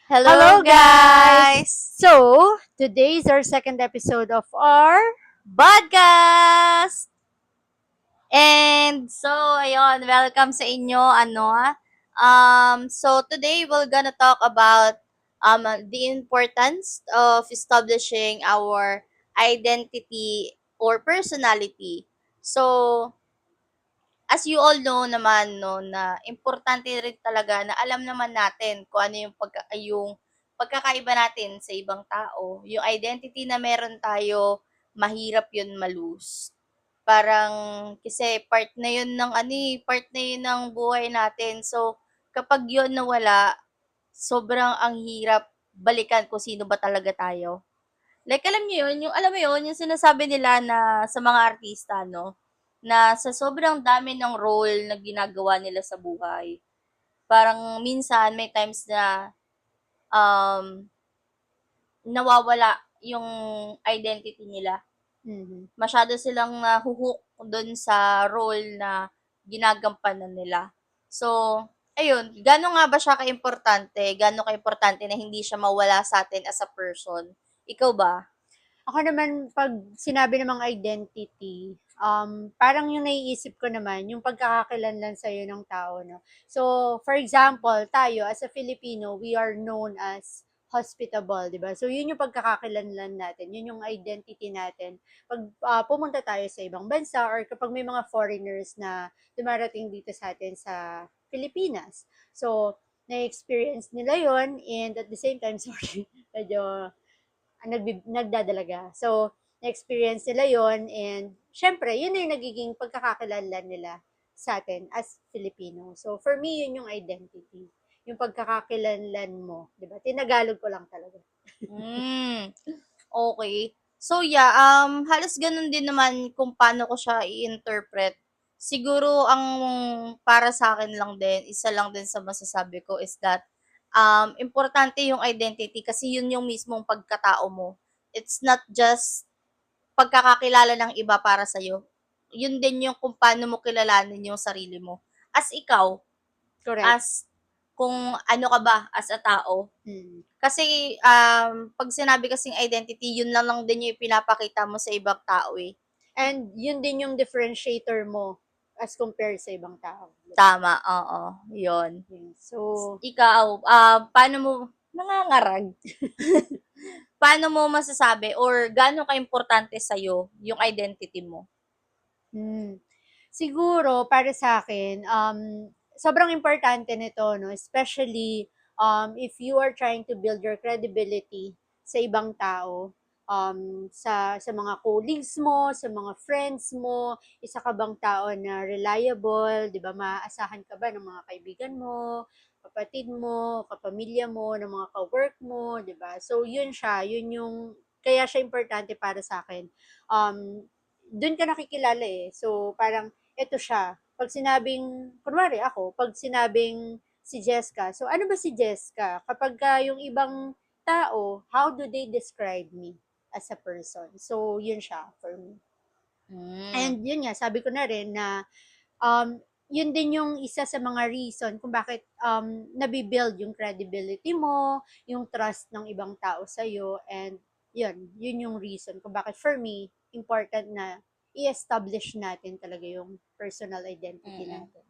Hello Hello guys! guys! So, today is our second episode of our Podcast! And so, ayun, welcome sa inyo, so today we're gonna talk about the importance of establishing our identity or personality. So, as you all know naman no na importante rin talaga na alam naman natin kung ano yung pagkakaiba natin sa ibang tao. Yung identity na meron tayo, mahirap yun malose. Parang kasi part na yun ng part na yun ng buhay natin. So kapag yun nawala, sobrang ang hirap balikan kung sino ba talaga tayo. Like alam niyo yun, yung alam mo yun, yung sinasabi nila na sa mga artista 'no, na sa sobrang dami ng role na ginagawa nila sa buhay, parang minsan may times na, um, nawawala yung identity nila. Mhm. Masyado silang nahu-hook dun sa role na ginagampanan nila. So, ayun, gaano nga ba siya kaimportante, gaano kaimportante na hindi siya mawala sa'tin as a person? Ikaw ba? Ako naman, pag sinabi namang identity, parang yung naiisip ko naman, yung pagkakakilanlan sa'yo ng tao, no? So, for example, tayo, as a Filipino, we are known as hospitable, di ba? So, yun yung pagkakakilanlan natin, yun yung identity natin. Pag pumunta tayo sa ibang bansa or kapag may mga foreigners na dumarating dito sa atin sa Pilipinas. So, na-experience nila yon and at the same time, sorry, medyo nagdadalaga. So, na-experience nila yon and syempre, yun na yung nagiging pagkakakilanlan nila sa atin as Filipino. So, for me, yun yung identity. Yung pagkakakilanlan mo. Di ba? Tinagalog ko lang talaga. Hmm. Okay. So yeah, halos gano'n din naman kung paano ko siya i-interpret. Siguro ang para sa akin lang din, isa lang din sa masasabi ko is that, importante yung identity kasi yun yung mismong pagkatao mo. It's not just pagkakakilala ng iba para sa'yo. Yun din yung kung paano mo kilalanin yung sarili mo. As ikaw, Correct. as kung ano ka ba as a tao. Hmm. Kasi, 'pag sinabi kasing identity, yun lang din yung ipinapakita mo sa ibang tao, eh. And yun din yung differentiator mo as compared sa ibang tao. Di ba? Tama, oo, yun. Yun. So, Ikaw, paano mo nangangarag, paano mo masasabi or gaano kaimportante sa'yo yung identity mo? hmm. Siguro, para sa akin, sobrang importante nito, no? Especially, if you are trying to build your credibility sa ibang tao, sa mga colleagues mo, sa mga friends mo, isa ka bang tao na reliable, di ba? Maaasahan ka ba ng mga kaibigan mo, kapatid mo, kapamilya mo, ng mga ka-work mo, di ba? So, yun siya, yun yung, kaya siya importante para sa akin. Doon ka nakikilala eh. So, parang, eto siya. Pag sinabing, kunwari ako, pag sinabing si Jessica, so ano ba si Jessica? Kapag yung ibang tao, how do they describe me as a person? So, yun siya for me. Hmm. And yun nga, sabi ko na rin na yun din yung isa sa mga reason kung bakit nabibuild yung credibility mo, yung trust ng ibang tao sa'yo, and yun yung reason kung bakit for me, important na i-establish natin talaga yung personal identity Mm. natin.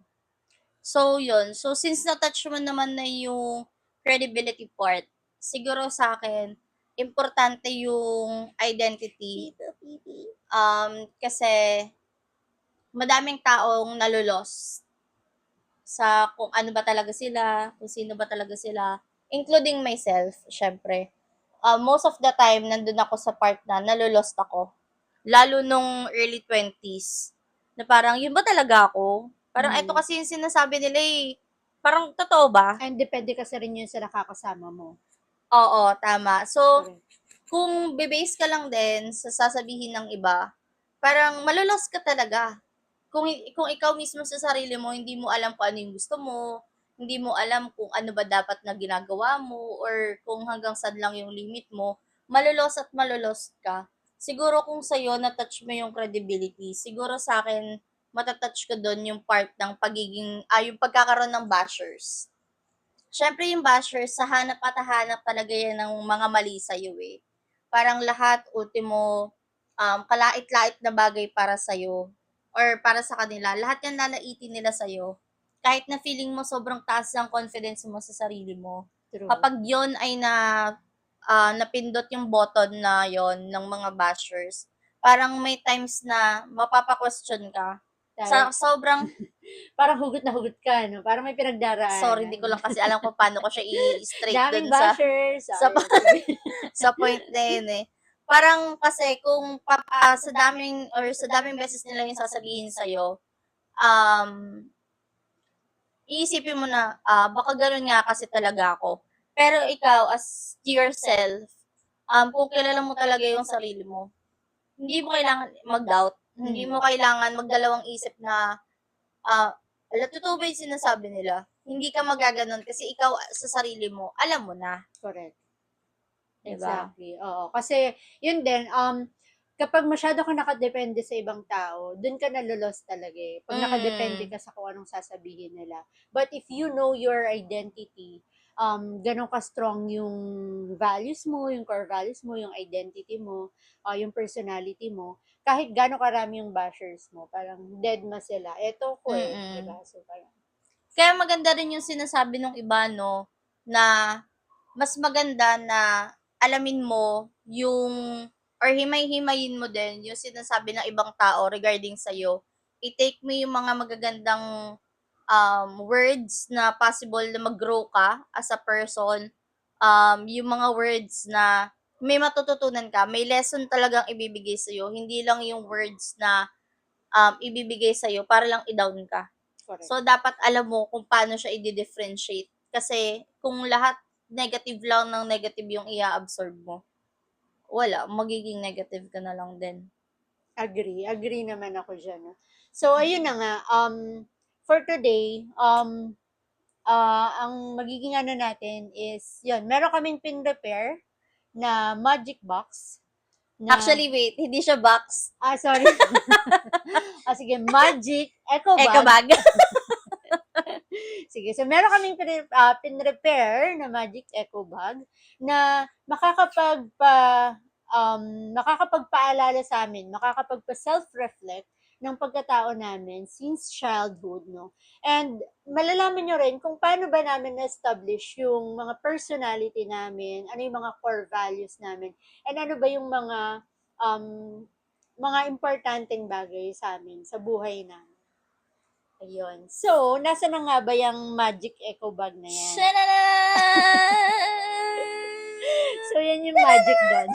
So, yun. So, since na-touch mo naman na yung credibility part, siguro sa akin importante yung identity. Pito, pipi. Kasi madaming taong sa kung ano ba talaga sila, kung sino ba talaga sila, including myself, syempre. Most of the time, nandun ako sa part na nalulost ako. Lalo nung early 20s, na parang, yun ba talaga ako? Parang ito Mm. kasi yung sinasabi nila eh. Parang, totoo ba? And depende kasi rin yun sa nakakasama mo. Oo, tama. So, Correct. kung bebase ka lang din sa sasabihin ng iba, parang malulos ka talaga. Kung ikaw mismo sa sarili mo, hindi mo alam kung ano yung gusto mo, hindi mo alam kung ano ba dapat na ginagawa mo, or kung hanggang saan lang yung limit mo, malulos at malulos ka. Siguro kung sa'yo, na-touch mo yung credibility, siguro sa akin, matatouch ko doon yung part ng yung pagkakaroon ng bashers. syempre yung bashers sa hanap at hanap talaga yan ng mga mali sa'yo eh. Parang lahat ultimo, kalait-lait na bagay para sa'yo or para sa kanila, lahat yan lalaitin nila sa'yo. Kahit na feeling mo sobrang taas ng confidence mo sa sarili mo. True. Kapag yon ay napindot yung button na yon ng mga bashers, parang may times na mapapa-question ka. Sa Dahil sobrang parang hugot na hugot ka, no? Parang may sorry, hindi pinagdaraanan. ko lang kasi alam kung paano ko siya i-straight Daming dun sa bashers. sa Ay, sige. sa point na yun eh. Parang kasi kung sa daming beses nila yung sasabihin sa'yo, um, iisipin mo na, baka ganun nga kasi talaga ako. Pero ikaw, as to yourself, kung kilala mo talaga yung sarili mo, hindi mo kailangan mag-doubt, hindi mo kailangan magdalawang isip na, ala, totoo ba yung sinasabi nila? Hindi ka magaganon kasi ikaw sa sarili mo, alam mo na. Correct. Diba? Exactly. Oo. Kasi, yun din, kapag masyado ka nakadepende sa ibang tao, dun ka nalulos talaga eh. Pag nakadepende Mm. ka sa kung anong sasabihin nila. But if you know your identity, ganun ka strong yung values mo, yung core values mo, yung identity mo, yung personality mo, kahit gano'ng karami yung bashers mo, parang dead ma sila. Eto ko eh, di ba? Mm. So, parang, Kaya maganda rin yung sinasabi ng iba, no, na mas maganda na alamin mo yung or himay-himayin mo din yung sinasabi ng ibang tao regarding sa'yo. I-take mo yung mga magagandang words na possible na mag-grow ka as a person. Yung mga words na may matututunan ka, may lesson talagang ibibigay sa'yo, hindi lang yung words na ibibigay sa'yo para lang i-down ka. correct. So, dapat alam mo kung paano siya i-differentiate. Kasi, kung lahat negative lang ng negative yung i-absorb mo, wala, magiging negative ka na lang din. Agree. Agree naman ako dyan. No? So, ayun na nga. For today, ang magiging ano natin is, yun, meron kaming pin-repair na magic box na, Actually, wait, hindi siya box. sorry. Sige, magic eco Eco bag. bag. Sige, so meron kaming pin-repair na magic eco bag na makakapagpaalala sa amin, makakapagpa-self-reflect ng pagkatao namin since childhood, no? And malalaman nyo rin kung paano ba namin na-establish yung mga personality namin, ano yung mga core values namin, and ano ba yung um, mga importanteng bagay sa amin, sa buhay namin. Ayun. So, nasa na nga ba yung magic eco bag na yan? So, yan yung magic doon.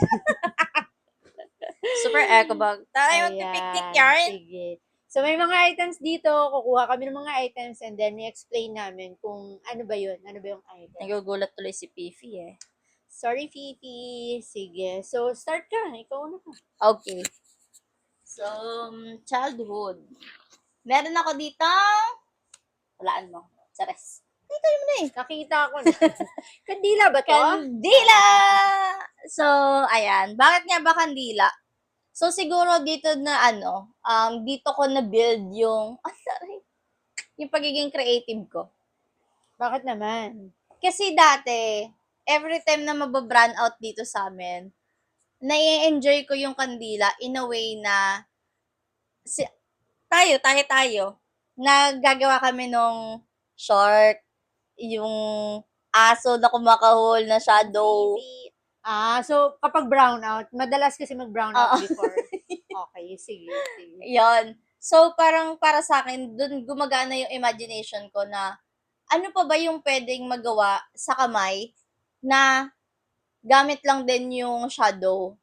Super eco bag. Tayo magpipiknik yarn. Sige. So, may mga items dito. Kukuha kami ng mga items and then i-explain namin kung ano ba yun. Ano ba yung item. Nagugulat tuloy si Pifi eh. Sorry, Fifi. Sige. So, start ka. Ikaw na ka. Okay. So, childhood. Meron ako dito. Walaan mo. Chares. Dito mo na eh. Nakita ko na. Kandila ba to? Kandila! So, ayan. Bakit nga ba kandila? So, siguro dito na dito ko na-build yung, yung pagiging creative ko. Bakit naman? Kasi dati, every time na mababrand out dito sa amin, nai-enjoy ko yung kandila in a way na si, tayo, naggagawa kami nung shark, yung aso na kumakahol na shadow. So kapag brown out, madalas kasi mag-brown out before. Okay, sige. Yon. So, parang para sa akin, dun gumagana yung imagination ko na ano pa ba yung pwedeng magawa sa kamay na gamit lang din yung shadow.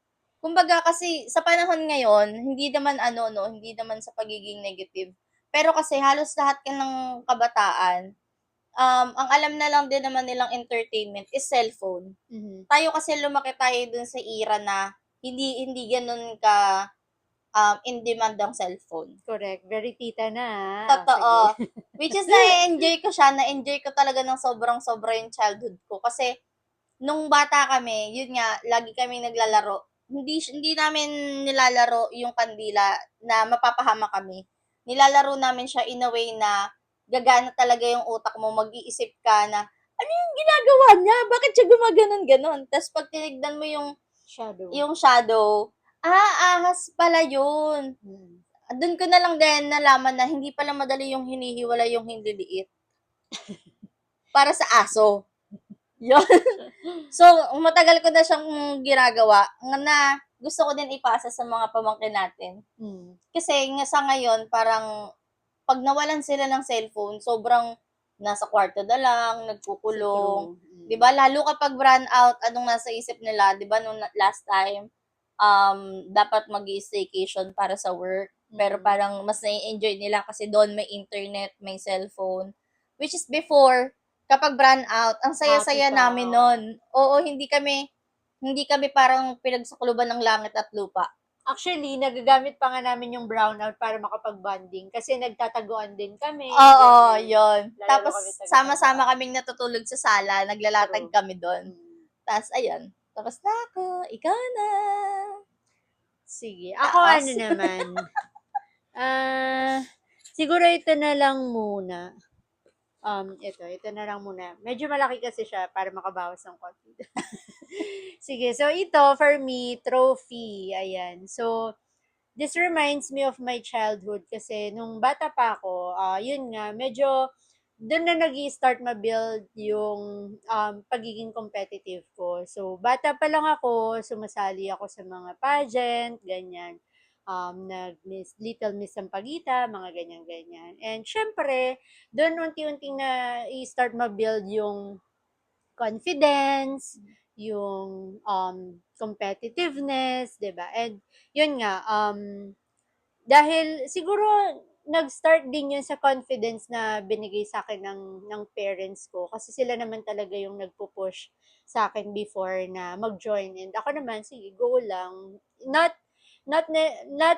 Kumbaga kasi sa panahon ngayon, hindi naman sa pagiging negative. Pero kasi halos lahat ka ng kabataan, ang alam na lang din naman nilang entertainment is cellphone. Mm-hmm. Tayo kasi lumaki tayo dun sa era na hindi ganun ka in demand ang cellphone. Correct. Very tita na. Totoo. Which is na-enjoy ko siya, na-enjoy ko talaga ng sobrang-sobra yung childhood ko. Kasi, nung bata kami, yun nga, lagi kami naglalaro. Hindi namin nilalaro yung kandila na mapapahama kami. Nilalaro namin siya in a way na gagana talaga yung utak mo, mag-iisip ka na, ginagawa niya? Bakit siya gumaganon-ganon? Tapos pag tinignan mo Shadow. yung shadow, ahas pala yun. Mm. Doon ko na lang din nalaman na hindi pala madali yung hinihiwala yung hinliliit. Para sa aso. Yun. So, matagal ko na siyang ginagawa na gusto ko din ipasa sa mga pamangkin natin. Mm. Kasi nga sa ngayon, parang pag nawalan sila ng cellphone, sobrang nasa kwarto na lang, nagkukulong. True. 'Di ba? Lalo kapag run out, anong nasa isip nila, 'di ba nung last time, dapat mag-staycation para sa work. Pero Mm. parang mas nai-enjoy nila kasi doon may internet, may cellphone. Which is before, kapag run out, ang Happy saya-saya ka. namin noon. Oo, hindi kami parang pinagsakuluban ng langit at lupa. Actually, nagagamit pa nga namin yung brownout para makapag-bonding kasi nagtataguan din kami. Oo, ganyan. yun. Lalaro Tapos, kami taga-taguan. sama-sama kaming natutulog sa sala, naglalatag True. kami doon. Mm. Tapos, ayun. Tapos na ako, ikaw na. Sige. Ako Taos. ano naman. Siguro ito na lang muna. Ito na lang muna. Medyo malaki kasi siya para makabawas ng konti. Sige, so ito for me, trophy. Ayan. So, this reminds me of my childhood kasi nung bata pa ako, yun nga, medyo doon na nag-i-start ma-build yung pagiging competitive ko. So, bata pa lang ako, sumasali ako sa mga pageant, ganyan. Nag-Miss Little Miss Sampaguita, mga ganyan-ganyan. And syempre, doon unti-unting na i-start ma-build yung confidence, yung competitiveness, 'di ba? And yun nga, dahil siguro nag-start din yun sa confidence na binigay sa akin ng parents ko kasi sila naman talaga yung nagpo-push sa akin before na mag-join, and ako naman sige go lang, not not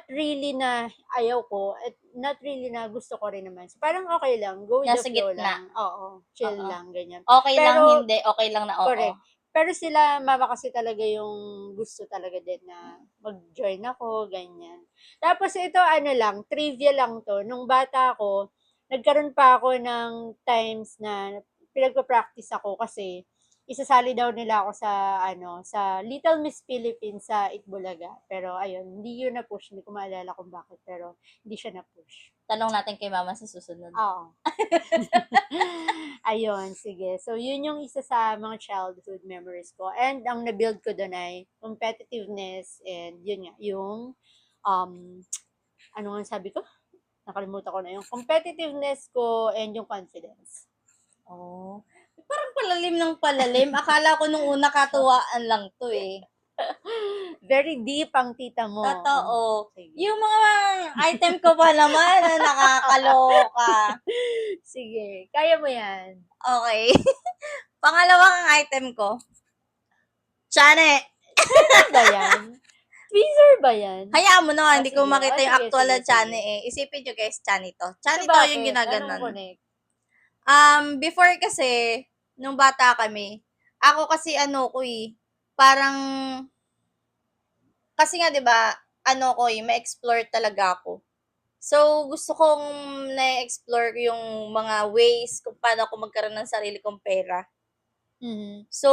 really na ayaw ko at not really na gusto ko rin naman, so parang okay lang, go with the Nasa flow gitna. lang, oo, chill Oo. lang ganyan. Okay lang, Pero hindi. Okay lang na oo. correct. Pero sila, mama kasi talaga yung gusto talaga din na mag-join ako, ganyan. Tapos ito, ano lang, trivia lang to. Nung bata ako, nagkaroon pa ako ng times na pinagpa-practice ako kasi isasali daw nila ako sa Little Miss Philippines sa Itbulaga. Pero ayun, hindi yun na-push. Hindi ko maalala kung bakit, pero hindi siya na-push. Tanong natin kay mama sa susunod. Oo. Ayun, sige. So, yun yung isa sa mga childhood memories ko. And ang na-build ko doon ay competitiveness and yun nga, yung, ano nga sabi ko? Nakalimutan ko na yung competitiveness ko and yung confidence. Oh. Parang palalim ng palalim. Akala ko nung una katuwaan lang to eh. Very deep ang tita mo. Totoo. Sige. Yung mga item ko pa naman na nakakaloka. Sige, kaya mo yan. Okay. Pangalawang item ko. Chane. Tweezer ba yan? Tweezer ba yan? Hayaan mo na, hindi ko sige. makita yung Sige, actual na sige, chane sige. eh. Isipin nyo guys, chane to. Chane So, to bakit? yung Anong ginaganon. connect? Before kasi, nung bata kami, ako kasi ko parang, kasi nga 'di ba, ko ma-explore talaga ako. So, gusto kong na-explore yung mga ways kung paano ako magkaroon ng sarili kong pera. Mhm. So,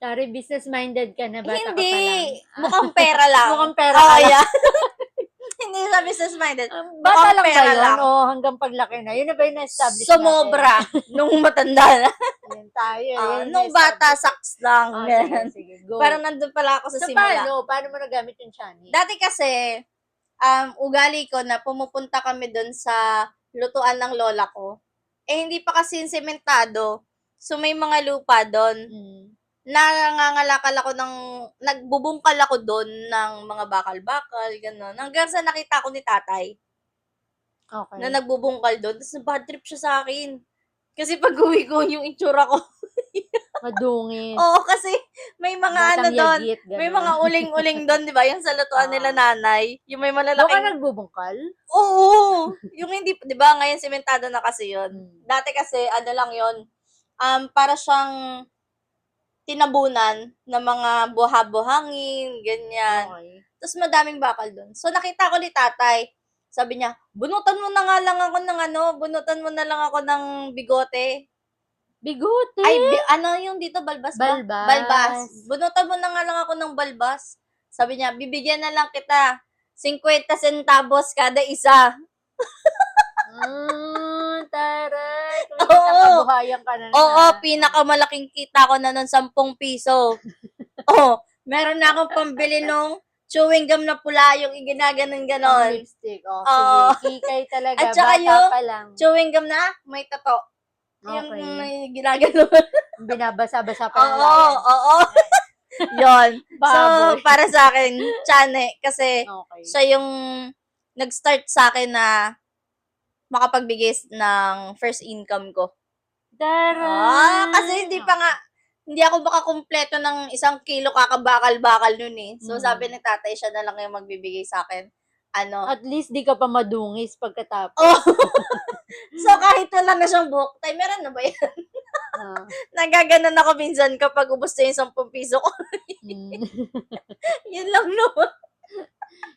Sorry, business-minded ka na, bata ka pa lang. hindi. Mukhang pera lang. Mukhang pera ka lang. Yeah. Hindi sa business-minded. Bata Mukhang lang ba pera yun? lang. O hanggang paglaki na? Yun na ba yung na-establish Sumobra. Nung matanda na. natin? Yan tayo. Yan Nung na-establish. bata, saks lang. Sige, go. Parang nandun pala ako sa So, simula. paano mo nagamit yung chani? Dati kasi, ugali ko na pumupunta kami doon sa lutuan ng lola ko. Eh, hindi pa kasi sementado. So, may mga lupa doon. Nangangalakal ako nagbubungkal ako doon ng mga bakal-bakal, gano'n. Hanggang sa nakita ko ni tatay Okay. na nagbubungkal doon. Tapos bad trip siya sa akin. Kasi pag uwi ko yung itsura ko. Madungis. Oo, kasi may mga Batang doon. yagit, ganun. May mga uling-uling doon, di ba? Yung sa lutuan nila nanay. Yung may Doon ka malalaking... nagbubungkal? Oo! Yung hindi, di ba? Ngayon sementado na kasi yun. Dati kasi, lang yun. Para siyang tinabunan ng mga buha-buhangin, ganyan. Okay. Tapos madaming bakal doon. So nakita ko ni tatay, sabi niya, bunutan mo na nga lang ako ng bunutan mo na lang ako ng bigote. Bigote? Ay, ano yung dito, balbas ba? Balbas. Balbas. Bunutan mo na nga lang ako ng balbas. Sabi niya, bibigyan na lang kita 50 centavos kada isa. Taray. Kumikita Oo. kabuhayan ka na nun, Oo, ah. pinakamalaking kita ko na nun 10 piso. Oh, meron na akong pambili nung chewing gum na pula, yung ginaganon Pang ganon. lipstick. Oh, sige. Oo. Kikay At talaga. saka Bata yung pa lang. chewing gum na may tato. Yung Okay. may ginaganon. Binabasa-basa pa ng Oo, layan. oo. Yon. So, Baboy. para sa akin, Chane, kasi Okay. siya yung nag-start sa akin na makapagbigay ng first income ko. Kasi Taray. hindi ako makakumpleto ng 1 kilo kakabakal-bakal nun eh. So, sabi Mm. ng tatay, siya na lang yung magbibigay sa akin. Ano? At least di ka pa madungis pagkatapos. Oh! So, kahit wala na siyang book, tay, meron na ba yan? Ah. Nagaganon ako minsan kapag ubos na yung 10 piso ko. Mm. Yun lang naman.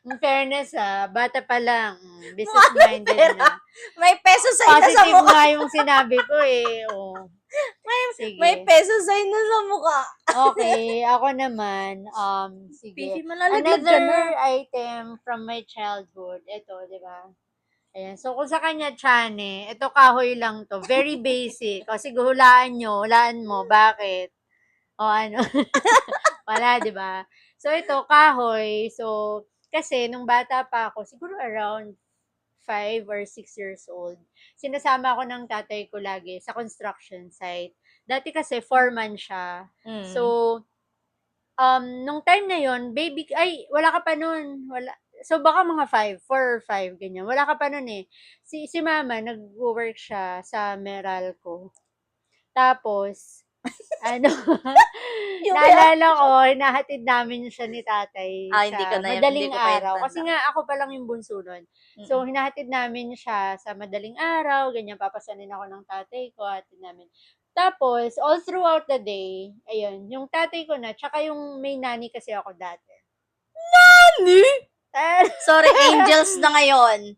In fairness, bata pa lang. Mukha ng Business-minded pera. na. May peso sign na sa Positive mukha. nga yung sinabi ko eh. Oh. May Sige. peso sign na sa mukha. Okay, ako naman, sige. Pifi, malalaglag ka na. Another item from my childhood. Ito, di ba? Ayan. So, kung sa kanya, Chane, ito kahoy lang to. Very basic. O, sige, hulaan mo. Bakit? O, ano? Wala, di ba? So, ito, kahoy. So, kasi, nung bata pa ako, siguro around 5 or 6 years old, sinasama ako ng tatay ko lagi sa construction site. Dati kasi, foreman siya. So, Mm. nung time na yon baby, ay, wala ka pa nun. Wala. So, baka mga 4 or 5, ganyan. Wala ka pa nun eh. Si mama, nag-work siya sa Meralco. Tapos, ano, Yung kaya, naalala ko, hinahatid namin siya ni tatay hindi ko sa na yan, hindi madaling ko pa yan araw. Kasi tanda. nga, ako pa lang yung bunso nun. So, Mm. hinahatid namin siya sa madaling araw, ganyan, papasanin ako ng tatay ko, hatid namin. Tapos, all throughout the day, ayun, yung tatay ko na, tsaka yung may nanny kasi ako dati. Ani? Eh, Sorry, angels na ngayon.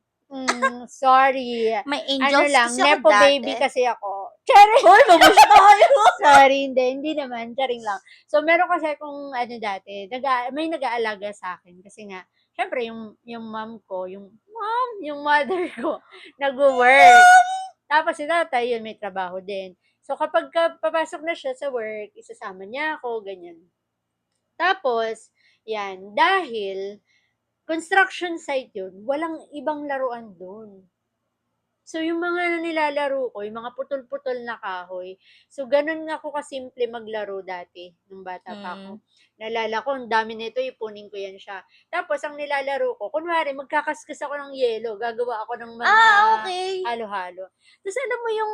sorry. May Ano angels lang, kasi ako nepo baby dati. kasi ako. Charing! Hoy, mabush tayo. Sorry, hindi naman, charing lang. So, meron kasi akong, ano dati, may nag-aalaga sa akin. Kasi nga, syempre, yung mom ko, yung mother ko, nag-work. Tapos si tatay, yun, may trabaho din. So, kapag papasok na siya sa work, isasama niya ako, ganyan. Tapos, yan, dahil construction site yun, walang ibang laruan doon. So, yung mga nilalaro ko, yung mga putol-putol na kahoy, so, ganun nga ako kasimple maglaro dati, nung bata pa Mm. ako. Nalala ko, ang dami nito, ipunin ko yan siya. Tapos, ang nilalaro ko, kunwari, magkakaskas ako ng yelo, gagawa ako ng mga Okay. halo-halo. Tapos, alam mo yung,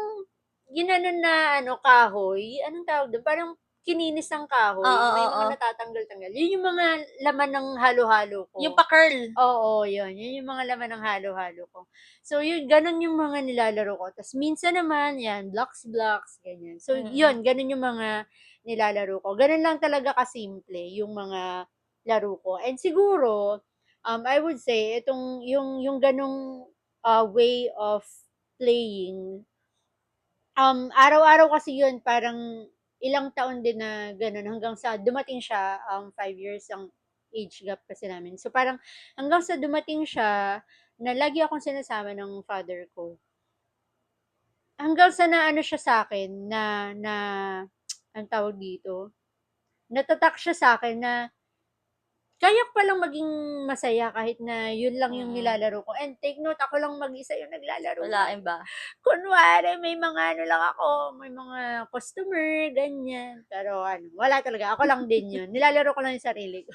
ginanon na, kahoy, anong tawag doon? Parang, kininis ng kahoy, Oo, may oo. mga natatanggal-tanggal. Yun yung mga laman ng halo-halo ko. Yung pa-curl. Oo, yun. Yun yung mga laman ng halo-halo ko. So, yun, ganun yung mga nilalaro ko. Tapos, minsan naman, yan, blocks, ganyan. So, Mm. yun, ganun yung mga nilalaro ko. Ganun lang talaga kasimple yung mga laro ko. And siguro, I would say, yung ganung way of playing, araw-araw kasi yun, parang ilang taon din na ganun, hanggang sa dumating siya, 5 years ang age gap kasi namin. So, parang hanggang sa dumating siya, na lagi akong sinasama ng father ko. Hanggang sa naano siya sa akin, ang tawag dito, natatak siya sa akin na, kaya ko palang maging masaya kahit na yun lang yung Mm. nilalaro ko. And take note, ako lang mag-isa yung naglalaro. Wala ba? Kunwari, may mga ano lang ako, may mga customer, ganyan. Pero ano, wala talaga. Ako lang din yun. Nilalaro ko lang yung sarili ko.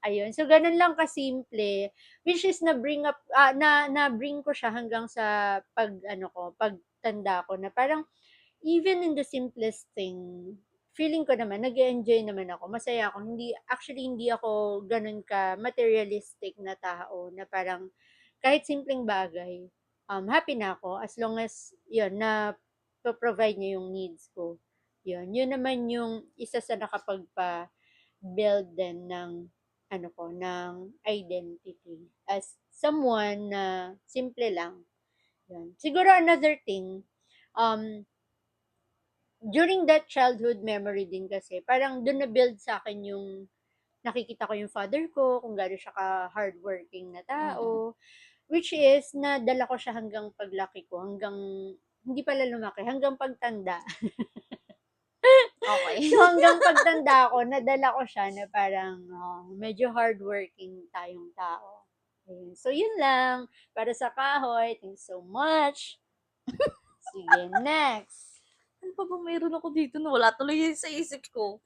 Ayun. So, ganun lang kasimple. Which is, na-bring ko siya hanggang sa pagtanda ko, na parang, even in the simplest thing, feeling ko naman, nag-enjoy naman ako. Masaya ako. Hindi ako ganun ka materialistic na tao, na parang, kahit simpleng bagay, happy na ako as long as, yun, na provide niya yung needs ko. Yun naman yung isa sa nakapagpa-build din ng, ng identity as someone na simple lang. Yun. Siguro another thing, um, during that childhood memory din kasi, parang dun na-build sa akin yung nakikita ko yung father ko, kung gaano siya ka-hardworking na Mm. tao, which is, nadala ko siya hanggang paglaki ko, hanggang, hindi pala lumaki, hanggang pagtanda. Okay. So, hanggang pagtanda ko, nadala ko siya na parang medyo hardworking tayong tao. Ayun. So, yun lang. Para sa kahoy. Thanks so much. Sige, next. Ano pa ba mayroon ako dito na wala tuloy yun sa isip ko?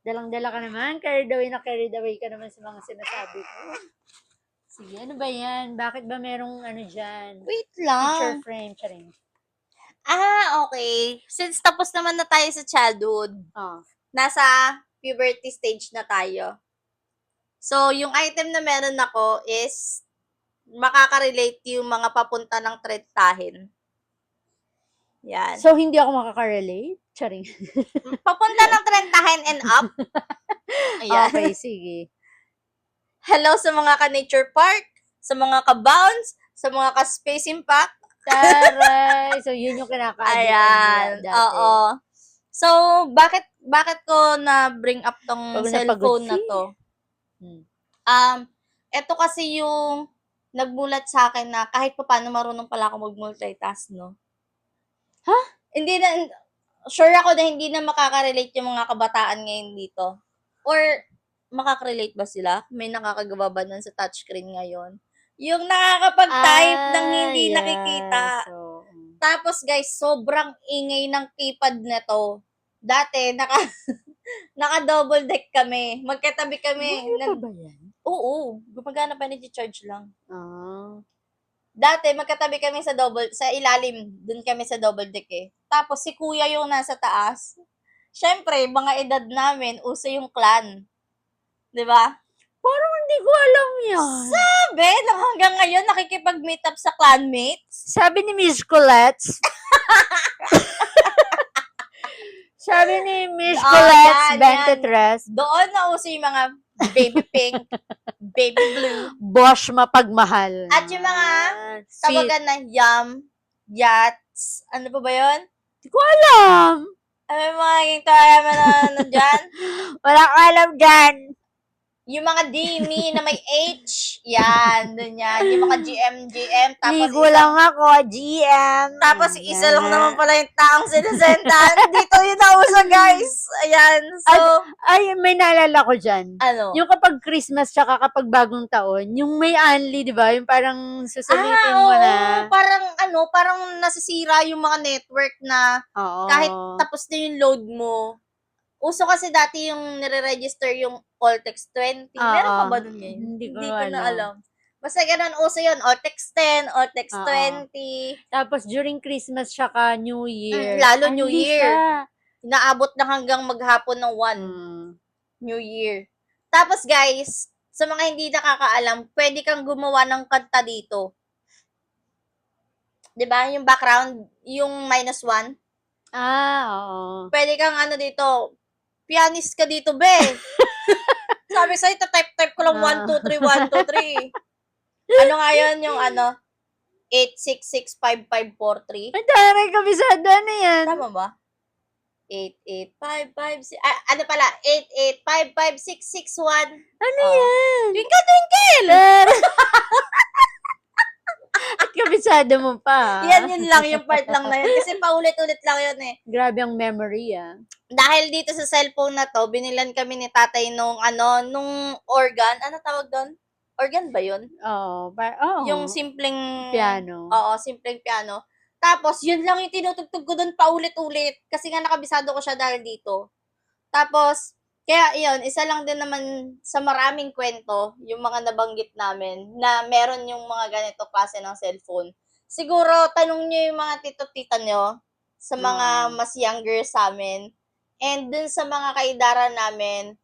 Dalang-dala ka naman. Carried away ka naman sa mga sinasabi ko. Sige, ano ba yan? Bakit ba merong ano dyan? Wait Picture lang. frame. Charing. Okay. Since tapos naman na tayo sa childhood, Oh. nasa puberty stage na tayo. So, yung item na meron ako is makaka-relate yung mga papunta ng trentahin. Yan. So, hindi ako makaka-relate? Charing. Papunta ng trentahin and up. Ayan. Okay, sige. Hello sa mga ka-nature park, sa mga ka-bounce, sa mga ka-space impact. Taray! So, yun yung kinakaadikan Ayan. nila dati. Oo. So, bakit ko na bring up tong Pagod na cellphone pagod na si. to? Ito kasi yung nagmulat sa akin na kahit paano marunong pala ako mag-multitask, no? Ha? Hindi na, sure ako na hindi na makaka-relate yung mga kabataan ngayon dito. Or, makaka-relate ba sila? May nakakagawa ba nun sa touchscreen ngayon? Yung nakakapag-type ng hindi nakikita. So, Tapos guys, sobrang ingay ng keypad na to. Dati, naka-double deck kami. Magkatabi kami. ano pa ba yan? Oo, gumagana pa charge lang. Ah. Dati, magkatabi kami sa ilalim. Dun kami sa double deck eh. Tapos, si kuya yung nasa taas. Syempre, mga edad namin, uso yung clan. 'Di ba? Parang hindi ko alam yan. Sabi, lang hanggang ngayon, nakikipag-meet up sa clanmates. Sabi ni Miss Colette. Sabi ni Miss Colette Bentetres. Doon na uso yung mga baby pink, baby blue. Bosch mapagmahal. At yung mga tawagan na yum, yats, ano pa ba yun? Hindi ko alam. Ano yung mga naging tawagan na nandyan? Wala ka alam dyan. Yung mga D, me na may H, yan, dun yan. Yung mga GM, tapos Ligo lang ako, GM. Tapos isa lang naman pala yung taong sinusendan. Dito yun nauso, guys. Ayan, so... Ay, may naalala ko dyan. Ano? Yung kapag Christmas tsaka kapag bagong taon, yung may unli, di ba? Yung parang susulitin mo na. Parang nasisira yung mga network na kahit tapos na yung load mo. Uso kasi dati yung nire-register yung Altex 20. Meron pa ba nun ngayon? Hindi ko na alam. Basta ganun, uso yun. Altex 10, Altex 20. Tapos during Christmas tsaka New Year. Lalo New Year. Inaabot na hanggang maghapon ng 1. New Year. Tapos guys, sa mga hindi nakakaalam, pwede kang gumawa ng kanta dito. 'Di ba? Yung background, yung -1. Oo. Pwede kang dito, pianist ka dito, be. Sabi sa'yo, type ko lang 1, 2, 3, 1, 2, 3. Ano nga yun? Yung 8665543. Ay, taray, kabisado na yan. Tama ba? 88556, ano pala? 8855661. Ano yan? Twinkle, twinkle! At kabisado mo pa. Yun lang, yung part lang na yun. Kasi paulit-ulit lang yun eh. Grabe ang memory Dahil dito sa cellphone na to, binilan kami ni tatay nung organ. Ano tawag doon? Organ ba yun? Oo. Yung simpleng piano. Oo, simpleng piano. Tapos, yun lang yung tinutugtog ko doon paulit-ulit. Kasi nga nakabisado ko siya dahil dito. Tapos, kaya yun, isa lang din naman sa maraming kwento, yung mga nabanggit namin, na meron yung mga ganito klase ng cellphone. Siguro, tanong nyo yung mga tito-tita nyo, sa mga mas younger sa amin. And dun sa mga kaidara namin,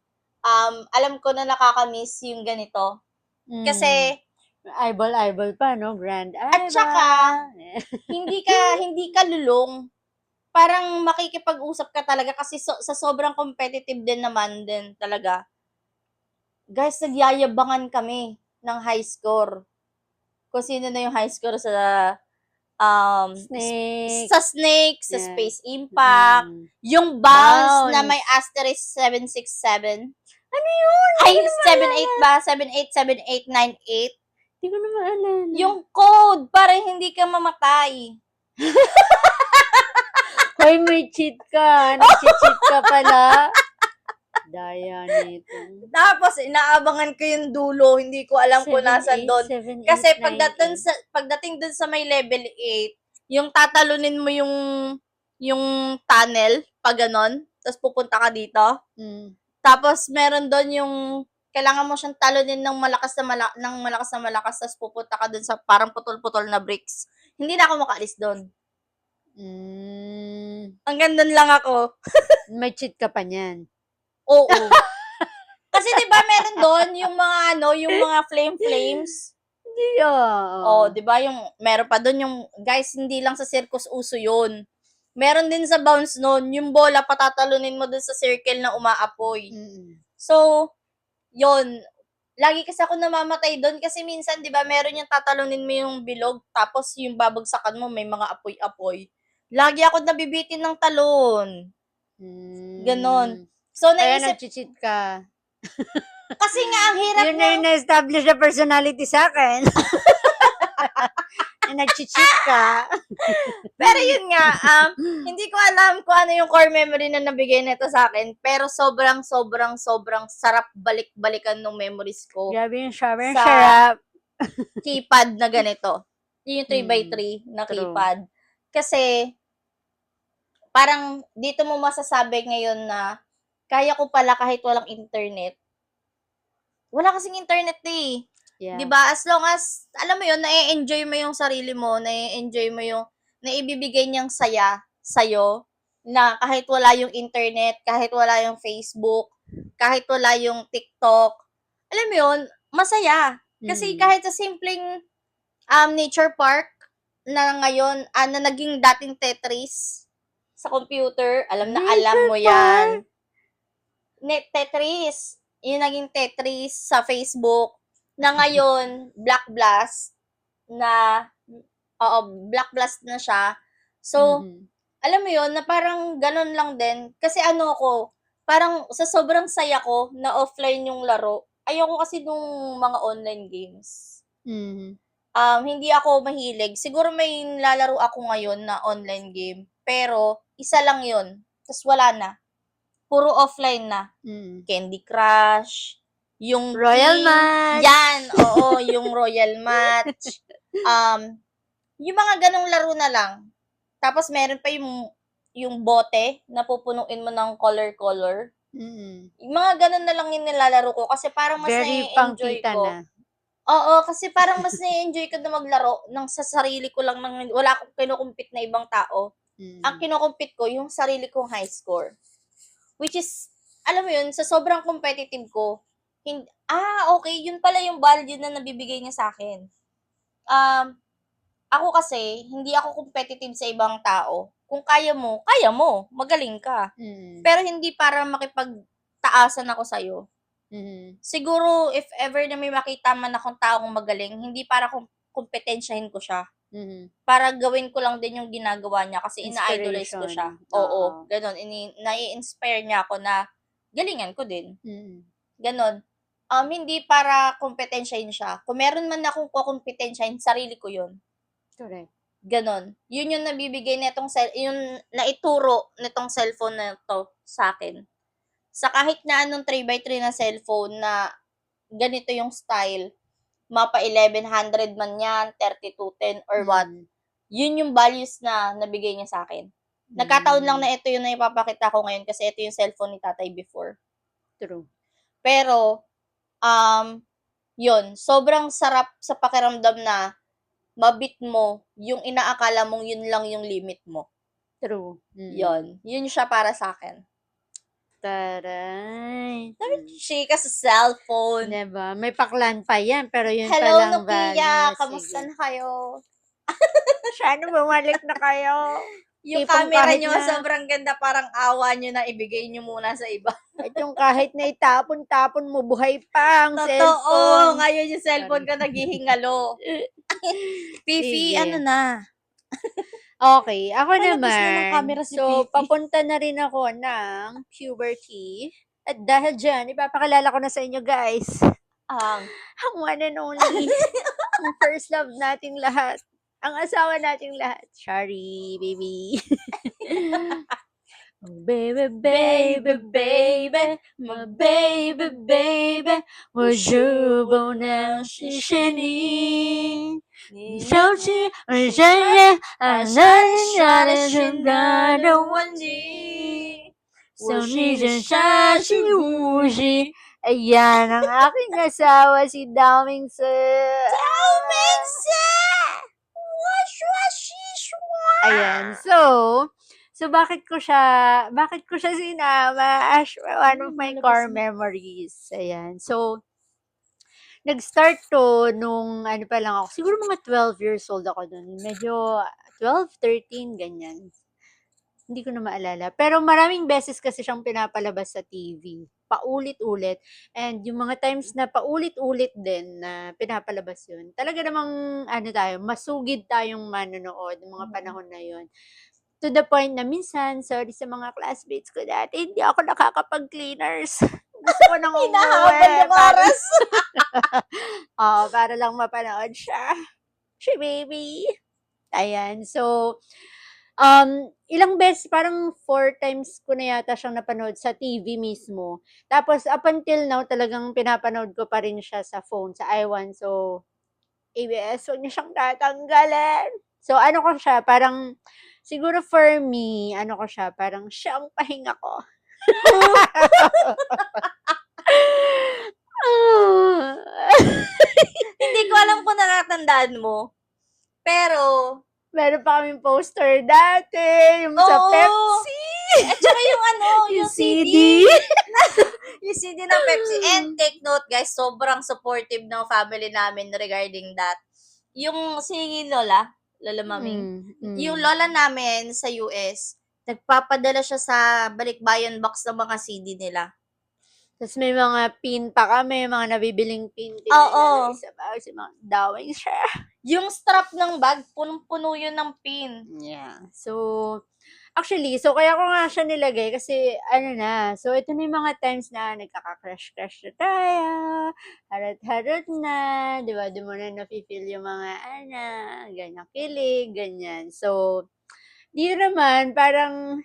alam ko na nakakamiss yung ganito. Kasi, eyeball pa, no? Grand eyeball. At saka, hindi ka lulong. Parang makikipag-usap ka talaga kasi sa sobrang competitive din naman din talaga. Guys, nagyayabangan kami ng high score. Kung sino na yung high score sa Snake. sa Snake, sa Yeah. Space Impact, yung Bounce na may asterisk 767. Ano yun? Ay, 78 ba? 787898. Hindi ko na maalala. Yung code para hindi ka mamatay. Hoy, may cheat ka. Nag-cheat ka pala. Daya nito. Tapos, inaabangan ko yung dulo. Hindi ko alam kung nasa doon. Kasi pagdating dun sa may level 8, yung tatalunin mo yung tunnel, pag ganon, tapos pupunta ka dito. Tapos, meron doon yung kailangan mo siyang talunin ng malakas na malakas, tapos pupunta ka dun sa parang putol-putol na bricks. Hindi na ako makaalis doon. Hanggang doon lang ako. May cheat ka pa niyan. Oo. Kasi 'di ba meron doon yung mga yung mga flames. Oh, 'di ba yung meron pa doon yung guys, hindi lang sa circus uso 'yun. Meron din sa bounce noon, yung bola patatalunin mo doon sa circle na umaapoy. So, 'yun. Lagi kasi ako namamatay doon kasi minsan 'di ba meron yung tatalunin mo yung bilog tapos yung babagsakan mo may mga apoy-apoy. Lagi ako nabibitin ng talon. Ganon. So, Kaya naisip, nag-cheat ka. kasi nga, ang hirap Yun na yung na-establish na personality sa akin. Nag-cheat ka. Pero yun nga, hindi ko alam kung ano yung core memory na nabigay nito sa akin. Pero sobrang sarap balik-balikan ng memories ko. Grabe yung shower. Sa Sarap. keypad na ganito. Yung 3x3 na True. keypad. Kasi, parang dito mo masasabi ngayon na kaya ko pala kahit walang internet. Wala kasing internet eh. Yeah. 'Di ba? As long as alam mo 'yon, na-enjoy mo yung sarili mo, na-enjoy mo yung naibibigay niyang saya sa'yo na kahit wala yung internet, kahit wala yung Facebook, kahit wala yung TikTok. Alam mo 'yon, masaya. Kasi kahit sa simpleng nature park na ngayon, na naging dating Tetris sa computer, alam na alam mo 'yan. Tetris, yung naging Tetris sa Facebook, na ngayon, Black Blast, na, Black Blast na siya. So, alam mo yun, na parang ganun lang din. Kasi parang sa sobrang saya ko na offline yung laro, ayoko kasi nung mga online games. Hindi ako mahilig. Siguro may lalaro ako ngayon na online game, pero isa lang yun. Tapos wala na. Puro offline na. Candy Crush, yung Royal Match. Yan, oo, yung Royal Match. Yung mga ganong laro na lang. Tapos meron pa yung bote na pupunuin mo ng color. Yung mga ganon na lang yung nilalaro ko kasi parang mas na-enjoy ko. Na. Oo, kasi parang mas na-enjoy ko na maglaro ng sa sarili ko lang, wala akong kinukumpit na ibang tao. Ang kinukumpit ko, yung sarili kong high score. Which is, alam mo yun, sa sobrang competitive ko, okay, yun pala yung value na nabibigay niya sa akin. Ako kasi, hindi ako competitive sa ibang tao. Kung kaya mo, magaling ka. Pero hindi para makipagtaasan ako sa'yo. Siguro, if ever na may makita man akong taong magaling, hindi para kompetensyahin ko siya. Para gawin ko lang din yung ginagawa niya kasi ina-idolize ko siya. Oo, ganon. Nai-inspire niya ako na galingan ko din. Ganon. Hindi para kompetensyahin siya. Kung meron man akong kukompetensyahin, sarili ko yun. Correct. Ganon. Yun yung nabibigay yung naituro nitong cellphone na to sa akin. Sa kahit na anong 3x3 na cellphone na ganito yung style, mapa 1100 man yan, 3210 or what, yun yung values na nabigay niya sa akin. Nagkataon lang na ito yung naipapakita ko ngayon kasi ito yung cellphone ni tatay before. True. Pero, yun, sobrang sarap sa pakiramdam na mabit mo yung inaakala mong yun lang yung limit mo. True. Yun. Yun siya para sa akin. Taray. Chika sa cellphone. Diba? May paklan pa yan, pero yun Hello, palang Nokia. Kamusta na kayo? Sana bumalik na kayo. Yung Tipong camera kahit nyo na- sobrang ganda, parang awa nyo na ibigay nyo muna sa iba. At yung kahit na itapon-tapon mo, buhay pa ang Totoo, cellphone. ngayon yung cellphone ko naghihingalo. Fifi, Sige. ano na? Okay, ako Palabas na ng naman. camera si So, Fifi. papunta na rin ako ng puberty. At dahil dyan, ipapakilala ko na sa inyo guys, Ang ang one and only, ang first love nating lahat, ang asawa nating lahat. Sorry, baby. Oh, baby, baby, baby, my baby, baby, 我就不能是你。手机而真人，而那人家的真的问题。So你真傻是无知。Ayan, ang aking asawa si Daming Sir. Ayan, so bakit ko siya sinama as one of my core memories. Ayan, so nag-start to nung ano pa lang ako, siguro mga 12 years old ako nun. Medyo 12, 13, ganyan. Hindi ko na maalala. Pero maraming beses kasi siyang pinapalabas sa TV. Paulit-ulit. And yung mga times na paulit-ulit din na pinapalabas yun, talaga namang ano tayo, masugid tayong manonood ng mga panahon na yun. To the point na minsan, sorry sa mga classmates ko dati, hindi ako nakakapag-cleaners. Gusto ko nang Hinahabol umuwi. yung oras. Oo, para lang mapanood siya. Si baby. Ayan. So, ilang beses, parang 4 times ko na yata siyang napanood sa TV mismo. Tapos, up until now, talagang pinapanood ko pa rin siya sa phone, sa iWan. So, ABS, huwag niyo siyang tatanggalin. So, ano ko siya, parang, siguro for me, ano ko siya, parang siya ang pahinga ko. Hindi ko alam kung natatandaan mo. Pero, Meron pa kaming poster dati, yung sa oo. Pepsi. At saka yung ano, yung CD. Yung CD ng Pepsi. And take note guys, sobrang supportive ng family namin regarding that. Yung si Lola Maming, yung lola namin sa US, nagpapadala siya sa balikbayan box ng mga CD nila. Tapos may mga pin pa kami, mga nabibiling pin. Oo. Sa bag, si mga dawing siya. Yung strap ng bag, punong-puno yun ng pin. Yeah. So, actually, so kaya ko nga siya nilagay kasi ano na, so ito na yung mga times na nagkaka-crush-crush na tayo, harot-harot na, di ba? Di mo na nafe-feel yung mga ganyan, kilig, ganyan. So, di naman, parang,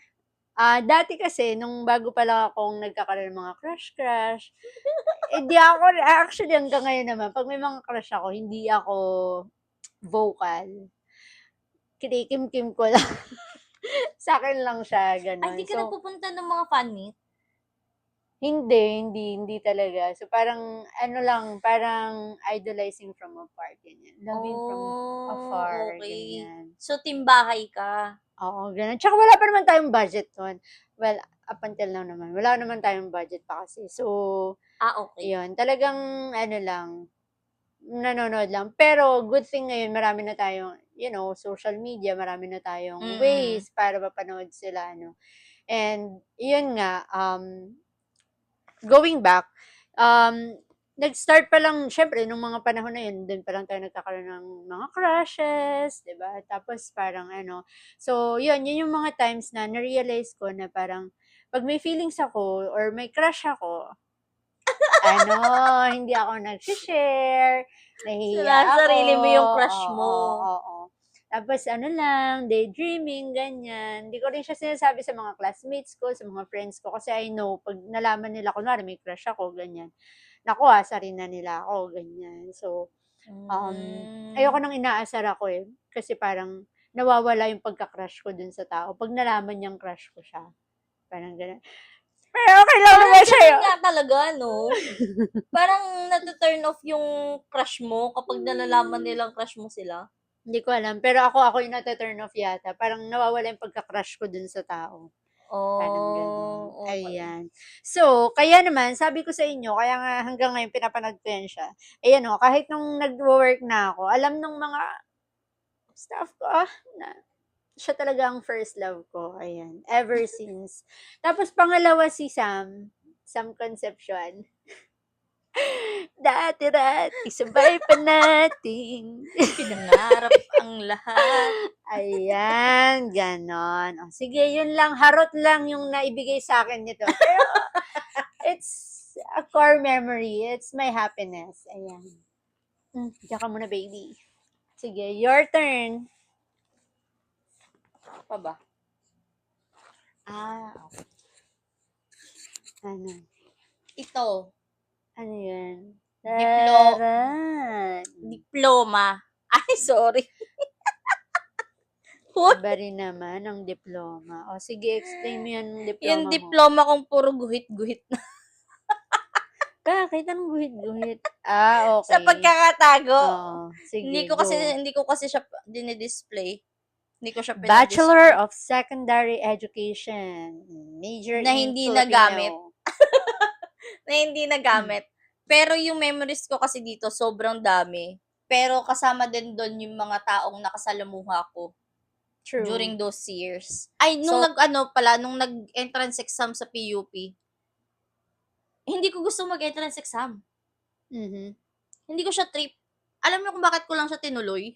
dati kasi, nung bago pa lang akong nagkakaroon ng mga crush-crush, di ako, actually hanggang ngayon naman, pag may mga crush ako, hindi ako vocal. Kinikim-kim ko lang. Sa akin lang siya, Ay, gano'n. hindi ka So, nagpupunta ng mga fan meet? hindi talaga. So, parang, ano lang, parang idolizing from afar, ganyan. Loving from afar, Okay. ganyan. So, timbahay ka. Oo, gano'n. Tsaka wala pa naman tayong budget nun. Well, up until now naman, wala naman tayong budget pa kasi. So, Okay. yun, talagang, ano lang, nanonood lang. Pero, good thing ngayon, marami na tayong, social media, marami na tayong ways para mapanood sila, And, yun nga, going back, nag-start pa lang, syempre, nung mga panahon na yun, dun pa lang tayo nagkakaroon ng mga crushes, di ba? Tapos parang so yun yung mga times na na-realize ko na parang, pag may feelings ako, or may crush ako, hindi ako nag-share, nahihiya ako. Sinasarili mo yung crush mo. Oo. Tapos lang, daydreaming, ganyan. Hindi ko rin siya sinasabi sa mga classmates ko, sa mga friends ko, kasi I know, pag nalaman nila, kunwari may crush ako, ganyan. Naku, asarin na nila ako, ganyan. So, ayoko nang inaasar ako eh. Kasi parang, nawawala yung pagka-crush ko dun sa tao. Pag nalaman niyang crush ko siya. Parang gano'n. Pero okay lang naman siya Ganun nga talaga, no? Parang nata-turn off yung crush mo kapag nalalaman nilang crush mo sila. Hindi ko alam. Pero ako yung nata-turn off yata. Parang nawawala yung pagka-crush ko dun sa tao. Parang gano'n. Okay. Ayan. So, kaya naman, sabi ko sa inyo, kaya nga hanggang ngayon pinapanood ko yan siya. Ayan kahit nung nag-work na ako, alam nung mga staff ko, na siya talaga ang first love ko. Ayan. Ever since. Tapos pangalawa si Sam Concepcion. Dati-dati, sabay pa natin. Pinangarap ang lahat. Ayan, ganon. O, sige, yun lang. Harot lang yung naibigay sa akin nito. Pero, it's a core memory. It's my happiness. Ayan. Diyan ka muna, baby. Sige, your turn. Pa ba? Okay. Ano? Ito, Ano yan? Diplo- Taran. diploma. Ay, sorry. What? Iba rin naman ang diploma. O, sige, explain mo yan yung diploma Yung mo. diploma kong puro guhit-guhit na. Bakit? Anong guhit-guhit? Ah, okay. Sa pagkakatago. Oo, sige, Hindi ko kasi siya dinidisplay. Hindi ko siya Bachelor pinadisplay. of Secondary Education. Major Na in hindi Filipino. nagamit. Na hindi nagamit. Pero yung memories ko kasi dito, sobrang dami. Pero kasama din doon yung mga taong nakasalamuha ko True. during those years. Ay, nung nung nag-entrance exam sa PUP, hindi ko gusto mag-entrance exam. Mhm. Hindi ko siya trip. Alam mo kung bakit ko lang siya tinuloy?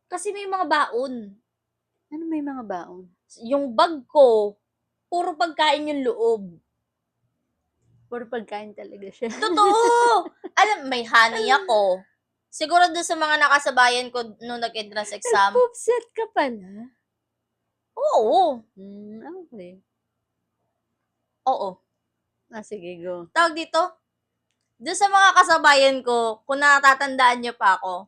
Kasi may mga baon. Ano may mga baon? Yung bag ko, puro pagkain yung loob. Puro pagkain talaga siya. Totoo! Alam, may honey ako. Siguro doon sa mga nakasabayan ko nung nag-entrance exam. Nag-popset ka pala? Oo. Okay. Oo. Sige, go. Tawag dito, doon sa mga kasabayan ko, kung natatandaan niyo pa ako.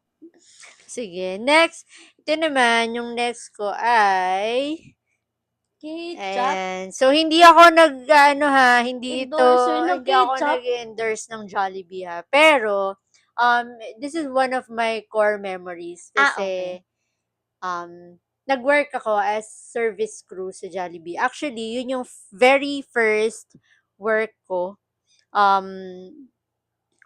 Sige, next. Ito naman, yung next ko ay... Ketchup. Ayan. So, hindi ako hindi Endorser ng hindi ako ketchup. nag-endorse ng Jollibee ha. Pero, this is one of my core memories kasi, Okay. nag-work ako as service crew sa Jollibee. Actually, yun yung very first work ko,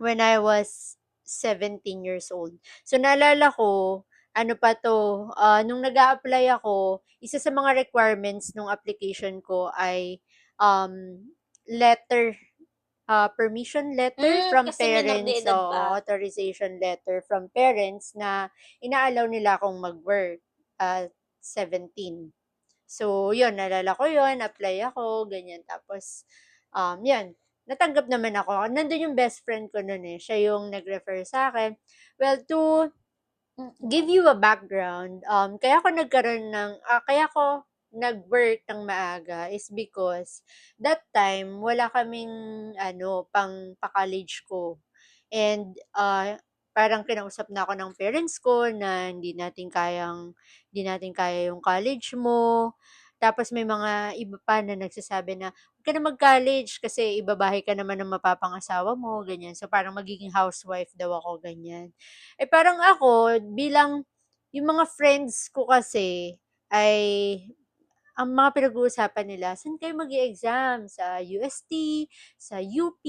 when I was 17 years old. So, naalala ko, ano pa to, nung nag apply ako, isa sa mga requirements nung application ko ay letter, permission letter from Kasi minor de parents, edad o pa. authorization letter from parents na inaalaw nila akong mag-work at 17. So, yun, naalala ko yun, apply ako, ganyan. Tapos, yun, natanggap naman ako. Nandun yung best friend ko nun eh. Siya yung nag-refer sa akin. Well, to give you a background, kaya ako nag-work ng maaga is because that time, wala kaming, pang-college ko. And, parang kinausap na ako ng parents ko na hindi natin kaya yung college mo. Tapos may mga iba pa na nagsasabi na, "Huwag ka na mag-college kasi ibabahay ka naman ng mapapangasawa mo," ganyan. So, parang magiging housewife daw ako, ganyan. Eh, parang ako, bilang yung mga friends ko kasi ay ang mga pinag-uusapan nila, saan kayo mag-e-exam? Sa UST, sa UP,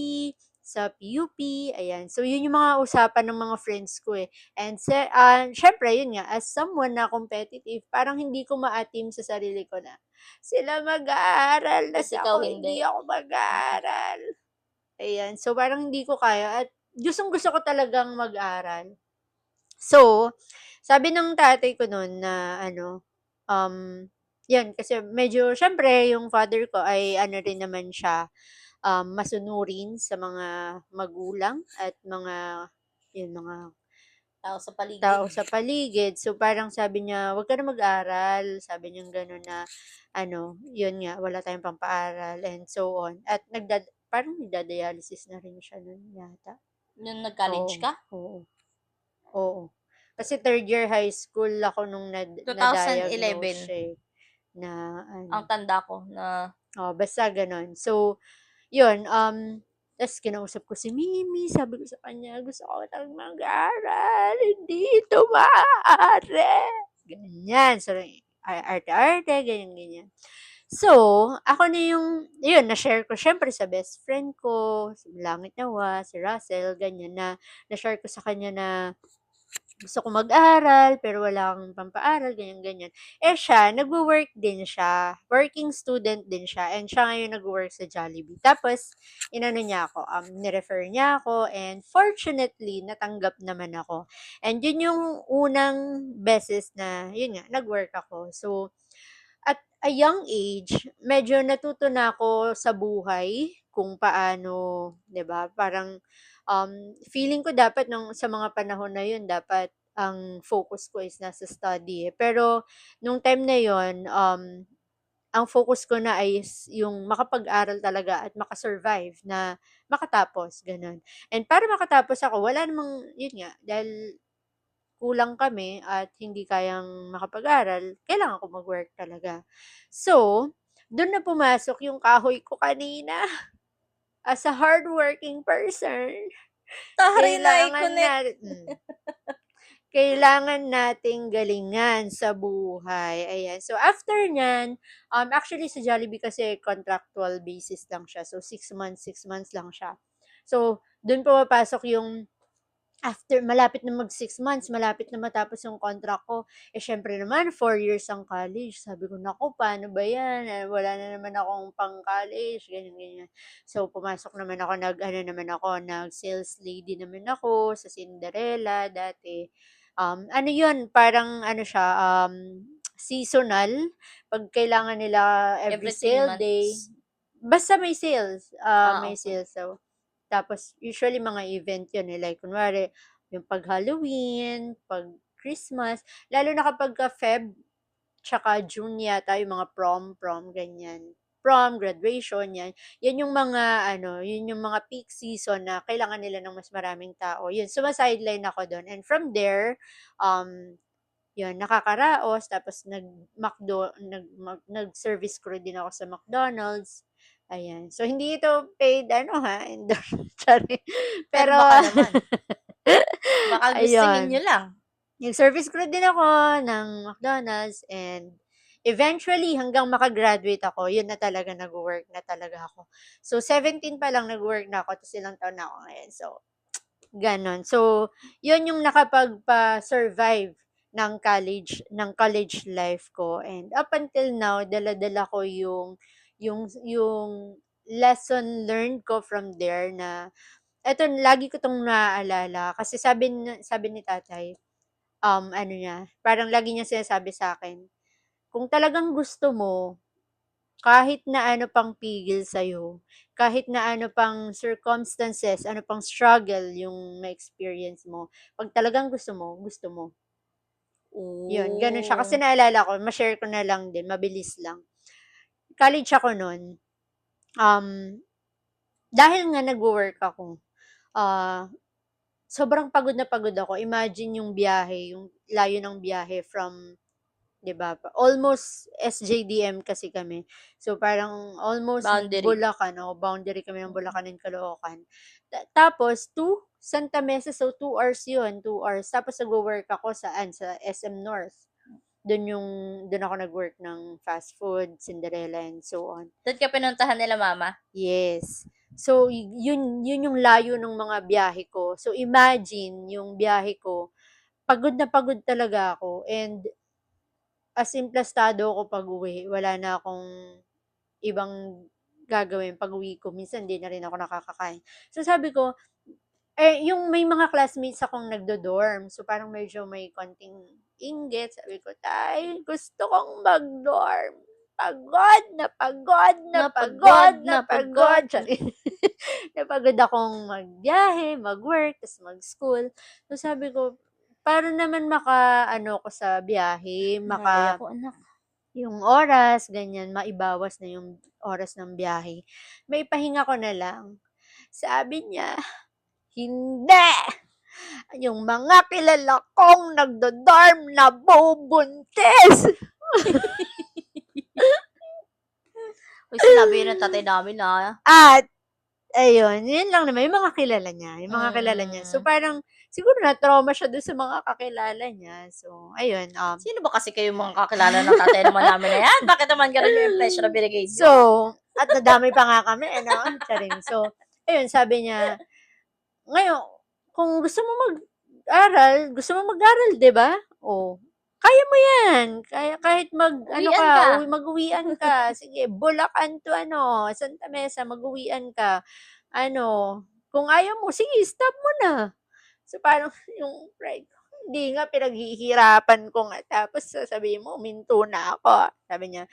sa PUP, ayan. So, yun yung mga usapan ng mga friends ko eh. And syempre, yun nga, as someone na competitive, parang hindi ko maatim sa sarili ko na, sila mag-aaral, Tapos at ikaw ako hindi. hindi ako mag-aaral. Ayan, so parang hindi ko kaya at gustong-gusto ko talagang mag-aral. So, sabi ng tatay ko no'n na um, 'yan kasi medyo siyempre yung father ko ay ano rin naman siya, masunurin sa mga magulang at mga Tao sa paligid. tao sa paligid. So, parang sabi niya, "Wag ka na mag-aral." Sabi niyang gano'n na yun nga, wala tayong pampaaral and so on. At parang nagda-dialysis na rin siya no'n yata. Nung nag-college Oo, ka? oo, oo. Kasi third year high school ako nung 2011. na-diagnose siya eh, na Ang tanda ko na basta gano'n. So, yun, ta's kinausap ko si Mimi, sabi ko sa kanya, "Gusto ko talagang mag-aral, hindi ito maaari." Ganyan. So, arte-arte, ganyan-ganyan. So, ako na yung yun, na-share ko siyempre sa best friend ko, si Langit Nawa, si Russell, ganyan, na na-share ko sa kanya na gusto ko mag-aral, pero wala akong pampaaral, ganyan-ganyan. Eh siya, nagwo-work din siya. Working student din siya. And siya ngayon nagwo-work sa Jollibee. Tapos, inano niya ako, nirefer niya ako. And fortunately, natanggap naman ako. And yun yung unang beses na, yun nga, nag-work ako. So, at a young age, medyo natuto na ako sa buhay kung paano, 'di ba? Parang feeling ko dapat nung sa mga panahon na 'yun dapat ang focus ko is nasa study. Pero nung time na 'yun, ang focus ko na ay yung makapag-aral talaga at makasurvive na makatapos, ganun. And para makatapos ako, wala namang, yun nga, dahil kulang kami at hindi kayang makapag-aral, kailangan ko mag-work talaga. So, dun na pumasok yung kahoy ko kanina. As a hardworking person, Sorry na kailangan i-connect. na kailangan nating galingan sa buhay. Ayan. So, after nyan, actually sa Jollibee kasi contractual basis lang siya. So, 6 months lang siya. So, dun pumapasok yung after malapit na mag 6 months, malapit na matapos yung contract ko. Eh, syempre naman 4 years ang college. Sabi ko, naku, paano ba yan? Wala na naman akong pang-college, ganyan, ganyan. So, pumasok naman ako, nag-sales lady naman ako sa Cinderella dati. Ano yun, parang ano siya, seasonal. Pag kailangan nila every Every three sale day, months. basta may sales, may Okay. sales. So, tapos usually mga event yun, eh, like kunwari yung pag-Halloween, pag-Christmas, lalo na kapagka Feb tsaka June yata yung mga prom, ganyan. Prom, graduation, yan. Yan yung mga, yun yung mga peak season na kailangan nila ng mas maraming tao. Yun, sumasideline ako doon. And from there, um, yun, nakakaraos, tapos nag-service crew din ako sa McDonald's. Ayan. So, hindi ito paid, sorry. Pero Pero, baka naman. Baka gustuhin nyo ayun. lang. Nag-service crew din ako ng McDonald's and eventually, hanggang makagraduate ako, yun na talaga nag-work na talaga ako. So, 17 pa lang nag-work na ako, tapos ilang taon na ako ngayon. So, ganon. So, yun yung nakapagpa-survive ng college life ko. And up until now, dala-dala ko yung lesson learned ko from there na eto lagi ko tong naaalala kasi sabi ni tatay, ano niya, parang lagi niya sinasabi sa akin, kung talagang gusto mo, kahit na ano pang pigil sa'yo, kahit na ano pang circumstances, ano pang struggle yung ma-experience mo, pag talagang gusto mo. Yun, ganun siya. Kasi Oh. naalala ko, ma-share ko na lang din, mabilis lang. College ako noon. Dahil nga nagwo-work ako, ah, sobrang pagod na pagod ako. Imagine yung biyahe, yung layo ng biyahe from, 'di ba? Almost SJDM kasi kami. So parang almost Boundary. Bulacan, boundary kami ng Bulacan and Caloocan. Tapos to Santa Mesa, so 2 hours 'yun, 2 hours. Tapos nagwo-work ako sa SM North. Doon ako nag-work ng fast food, Cinderella and so on. Doon ka pinuntahan nila mama? Yes. So, yun yung layo ng mga biyahe ko. So, imagine yung biyahe ko, pagod na pagod talaga ako. And, asimplastado ako pag-uwi. Wala na akong ibang gagawin pag-uwi ko. Minsan, di na rin ako nakakakain. So, sabi ko, yung may mga classmates akong nagdo-dorm. So, parang medyo may konting inggit. Sabi ko, tay, gusto kong mag-dorm. Pagod na pagod na pagod na pagod. Sorry. Napagod akong magbiyahe, mag-work, tapos mag-school. So, sabi ko, para naman ko sa biyahe, Nalaya ko, anak. yung oras, ganyan, maibawas na yung oras ng biyahe. May pahinga ko na lang. Sabi niya, hindi! Yung mga kilala kong nagdo-dorm na bubuntis! Uy, sinabi yun ng tatay namin na. At, ayun, yun lang naman, yung mga kilala niya, yung mga kilala niya. So, parang, siguro na-trauma siya dun sa mga kakilala niya. So, ayun, Sino ba kasi kayo mga kakilala ng tatay naman namin na yan? Bakit naman ganun yung impression na binigay nyo? so, at nadamay pa nga kami, Charing. So, ayun, sabi niya, ngayon, kung gusto mo mag-aral, gusto mo mag-aral, 'di ba? Oh, kaya mo 'yan. Kaya kahit Uwian ka. mag-uwian ka. Sige, Bulacan to Santa Mesa, mag-uwian ka. Ano, kung ayaw mo, sige, stop mo na. So, parang yung pride ko, hindi nga, pinaghihirapan ko nga. Tapos sasabihin mo, minto na ako. Sabi niya,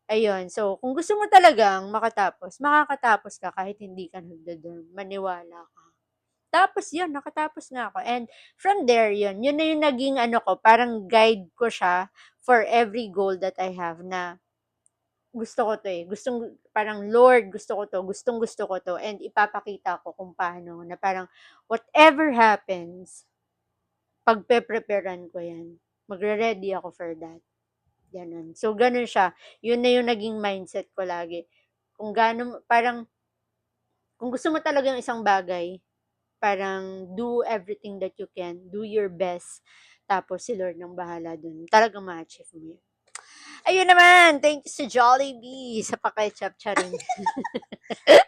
ayun. So, kung gusto mo talagang makatapos, makakatapos ka kahit hindi ka nagdo-dorm. Maniwala ka. Tapos yun, nakatapos na ako. And from there, yun. Yun na yung naging ko, parang guide ko siya for every goal that I have na gusto ko to eh. Parang Lord, gusto ko to. Gusto ko to. And ipapakita ko kung paano. Na parang, whatever happens, pagpe-preparean ko yan. Magre-ready ako for that. Ganun. So, ganun siya. Yun na yung naging mindset ko lagi. Kung gano'n, parang, kung gusto mo talaga yung isang bagay, parang do everything that you can, do your best, tapos si Lord nang bahala dun. Talagang ma-achieve mo yun. Ayun naman, thank you sa Jollibee sa pa-ketchup charing.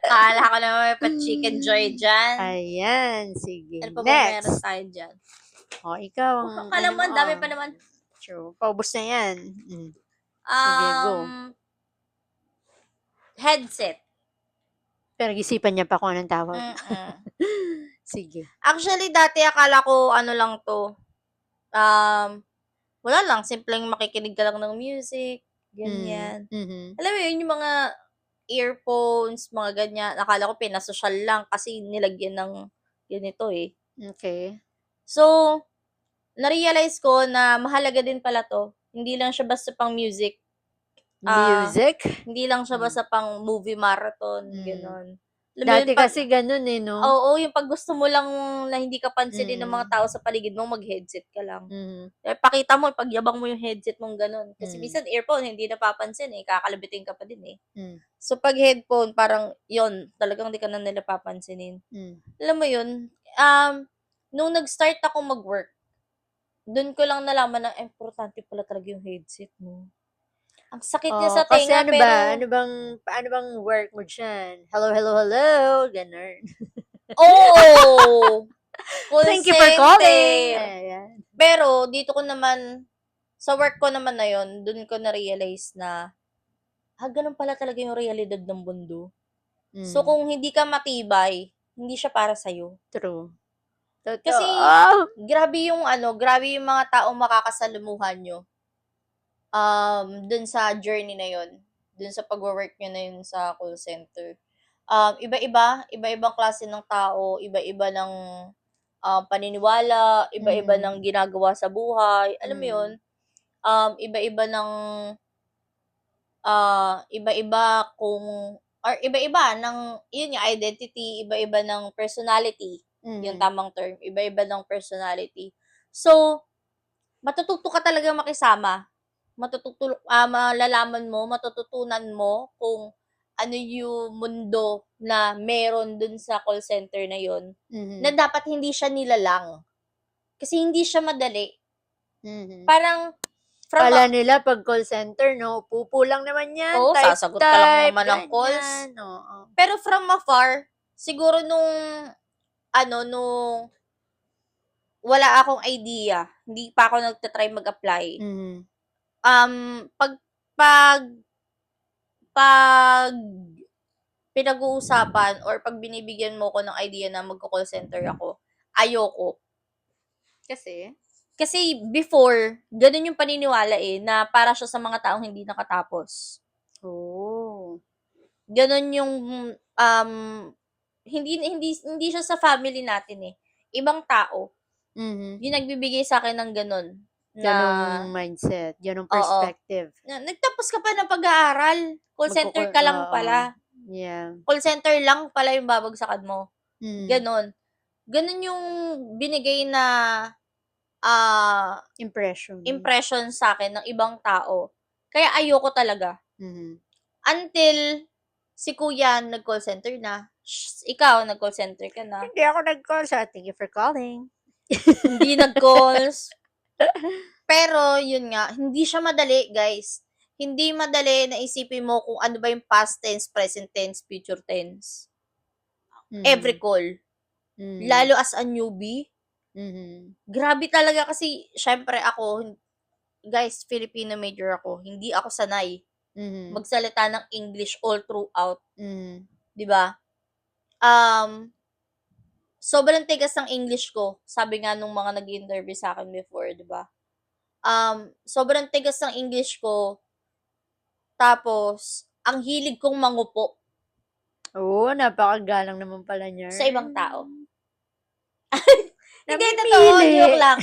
Akala ko naman may pa-chicken joy dyan. Ayan, sige. Ano pa bang meron Next. tayo dyan? O, ikaw. Akala mo, ang dami pa naman. True. Paubos na yan. Sige, go. Headset. Pinag-isipan niya pa kung anong tawag. Mm-mm. Sige. Actually, dati akala ko ano lang to. Wala lang, simpleng makikinig ka lang ng music, ganyan. Alam mo yun, yung mga earphones, mga ganyan. Akala ko pinasosyal lang kasi nilagyan ng ganito eh. Okay. So, na-realize ko na mahalaga din pala to. Hindi lang siya basta pang music. Music? Hindi lang siya basta pang movie marathon, gano'n. Alam mo Dati yun, pag, kasi ganun eh, no? oo, yung pag gusto mo lang na hindi ka pansinin ng mga tao sa paligid mo, mag-headset ka lang. Pakita mo, pagyabang mo yung headset mong gano'n. Kasi minsan earphone, hindi napapansin eh, kakalabitin ka pa din eh. So, pag headphone, parang yon talagang hindi ka na nila papansinin. Alam mo yun, nung nag-start ako mag-work, dun ko lang nalaman na importante pala talaga yung headset mo. Ang sakit niya sa Kasi tenga, ano pero... ba? Ano bang work mo dyan? Hello, hello, hello. Ganun. Oo! Call Thank you for calling. center. Ayan. Pero, dito ko naman, sa work ko naman na yun, dun ko na-realize na, ganun pala talaga yung realidad ng mundo. So, kung hindi ka matibay, hindi siya para sa'yo. True. Totoo. Kasi, grabe yung mga taong makakasalamuhan nyo. Dun sa journey na yun. Dun sa pag-work nyo na yun sa call center. Iba-ibang klase ng tao, iba-iba ng paniniwala, iba-iba ng ginagawa sa buhay. Alam mo yun? Iba-iba ng iba-iba or iba-iba ng yun yung identity, iba-iba ng personality. Yung tamang term, iba-iba ng personality. So, matututo ka talaga makisama. Malalaman mo, matututunan mo kung ano yung mundo na meron dun sa call center na yun, na dapat hindi siya nilalang. Kasi hindi siya madali. Parang, Kala nila pag call center, no, pupo lang naman yan. Oo, type, sasagot ka lang naman ng ganyan. calls. Pero from afar, siguro nung wala akong idea, hindi pa ako nagtatry mag-apply. Pag pinag-uusapan or pag binibigyan mo ko ng idea na magko-call center ako, ayoko. Kasi before, ganun yung paniniwala eh, na para siya sa mga taong hindi nakatapos. Ganun yung, hindi siya sa family natin eh. Ibang tao. Yung nagbibigay sa akin ng ganun. Ganong mindset, ganong perspective. Nagtapos ka pa ng pag-aaral. Call center ka lang pala. Yeah. Call center lang pala yung babagsakan mo. Ganon. Ganon yung binigay na impression sa akin ng ibang tao. Kaya ayoko talaga. Until si kuya nag-call center na. Ikaw, nag-call center ka na. Hindi ako nag-call, so thank you for calling. Hindi nag-calls. Pero, yun nga, hindi siya madali, guys. Hindi madali na isipin mo kung ano ba yung past tense, present tense, future tense. Every call. Lalo as a newbie, Mhm. Grabe talaga kasi siyempre ako, guys, Filipino major ako, hindi ako sanay Mhm. magsalita ng English all throughout, Mhm. 'di ba? Um, Sobrang tigas ng English ko, sabi nga nung mga nag-i-interview sa'kin before, 'di ba? Sobrang tigas ng English ko, tapos ang hilig kong mangupo Napakagalang naman pala sa niyan. ibang tao. Hindi, totoo, Namimili. joke lang.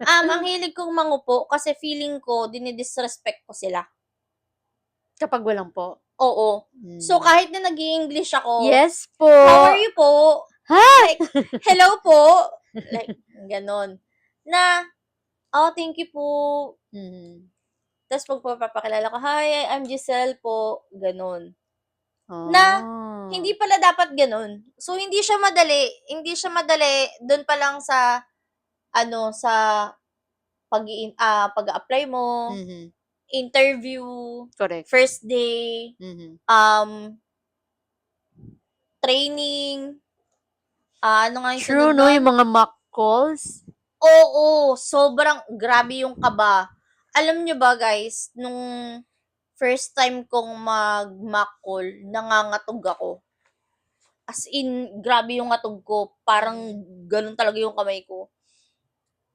Ang hilig kong mangupo kasi feeling ko dinidisrespect ko sila. Kapag walang po? Oo. So, Hmm. kahit na nag-i-English ako, Yes po. "How are you po?" Ha? Like, "Hello po?" Like, gano'n. Na, "Oh, thank you po." Mhm. Ta's 'pag papapakilala ko, "Hi, I'm Giselle po." Gano'n. Na Oh. hindi pala dapat gano'n. So, hindi siya madali do'n pa lang sa ano, sa pag-a-apply mo, Mhm. interview, Correct. first day, Mhm. um, training, ano nga yung True sunod 'no, nun? yung mga mock calls. Oo, sobrang grabe yung kaba. Alam niyo ba guys, nung first time kong mag-mock call, nangangatog ako. As in, grabe yung ngatog ko, parang Mhm. gano'n talaga yung kamay ko.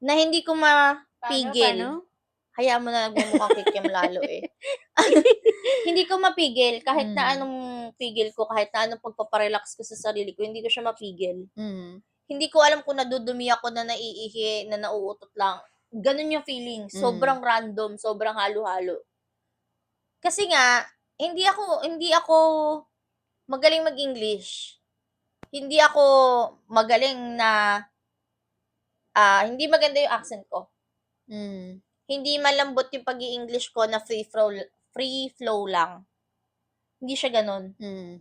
Na hindi ko Paano, mapigil. paano? Hayaan mo na, nagmumukhang kikiam lalo eh. Hindi ko mapigil kahit na Mhm. anong pigil ko, kahit na anong pagpapa-relax ko sa sarili ko, hindi ko siya mapigil. Mhm. Hindi ko alam kung nadudumi ako, na naiihi, na nauutot lang. Gano'n yung feeling, Mhm. sobrang random, sobrang halo-halo. Kasi nga, hindi ako magaling mag-English. Hindi ako magaling na, hindi maganda yung accent ko. Mhm. Hindi malambot yung pag-i-English ko na free flow lang. Hindi siya gano'n. Mhm.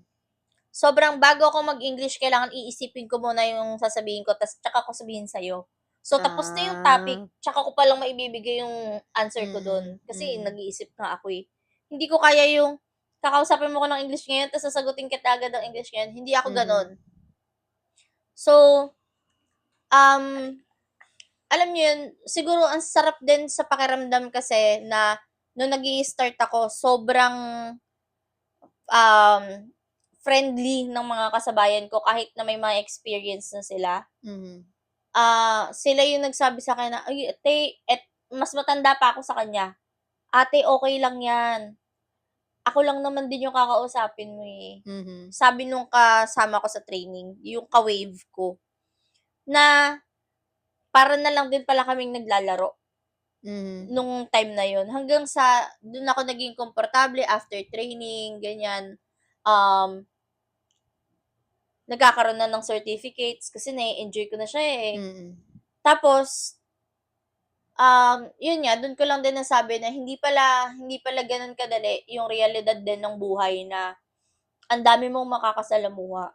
Sobrang bago ako mag-English, kailangan iisipin ko muna yung sasabihin ko, tas tsaka ko sabihin sa'yo. So, tapos na yung topic, Ah. tsaka ko palang maibibigay yung answer ko dun. Mhm. Kasi Mhm. nag-iisip nga ako eh. Hindi ko kaya yung kakausapin mo ko ng English ngayon, tas sasagutin kita agad ng English ngayon. Hindi ako Mhm. ganon. So, um, alam niyo yun, siguro ang sarap din sa pakiramdam kasi na nung nag start ako, sobrang um, friendly ng mga kasabayan ko kahit na may mga experience na sila. Mhm. Sila yung nagsabi sa'kin na, "Ay ate," mas matanda pa ako sa kanya, "Ate, okey lang 'yan. Ako lang naman din yung kakausapin mo, eh." Mhm. Sabi nung kasama ko sa training, yung ka-wave ko, na para na lang din pala kaming naglalaro Mhm. nung time na yun. Hanggang sa dun ako naging komportable after training, ganyan. Um, Nagkakaroon na ng certificates kasi na-e-enjoy ko na siya, eh. Mhm. Tapos, yun nga, dun ko lang din nasabi na hindi pala gano'n kadali yung realidad din ng buhay, na ang dami mong makakasalamuha.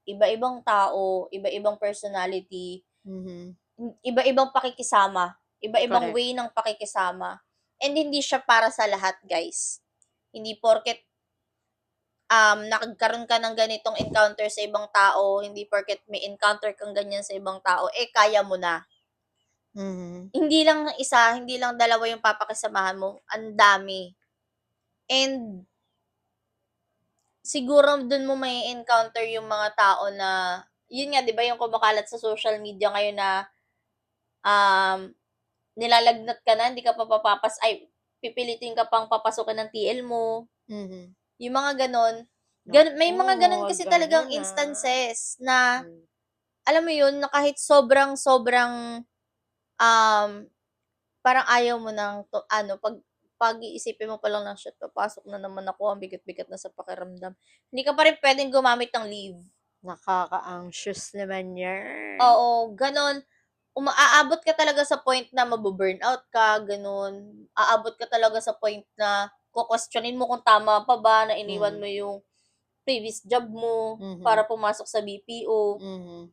Iba-ibang tao, iba-ibang personality, Mhm. iba-ibang pakikisama, iba-ibang Correct. way ng pakikisama. And hindi siya para sa lahat, guys. Hindi porket, nagkaroon ka ng ganitong encounter sa ibang tao, hindi porket may encounter kang ganyan sa ibang tao, eh, kaya mo na. Mhm. Hindi lang isa, hindi lang dalawa yung papakisamahan mo, ang dami. And siguro dun mo ma-e-encounter yung mga tao na, yun nga 'di ba yung kumakalat sa social media ngayon na, um, nilalagnat ka na, hindi ka pa pipilitin ka pang papasukin ng TL mo, Mhm. yung mga gano'n. May Naku, mga gano'n wag kasi talagang gano'n, instances na, Hmm. alam mo yun, na kahit sobrang, um, parang ayaw mo ng ano, pag-iisipin mo pa lang na, "Shit, papasok na naman ako, ang bigat-bigat na sa pakiramdam." Hindi ka pa rin puwedeng gumamit ng leave. Nakaka-anxious naman 'yan. Oo, gano'n. Aabot ka talaga sa point na mabu-burnout ka, gano'n. Aabot ka talaga sa point na ko-questionin mo kung tama pa ba na iniwan Mhm. mo yung previous job mo Mhm. para pumasok sa BPO. Mhm.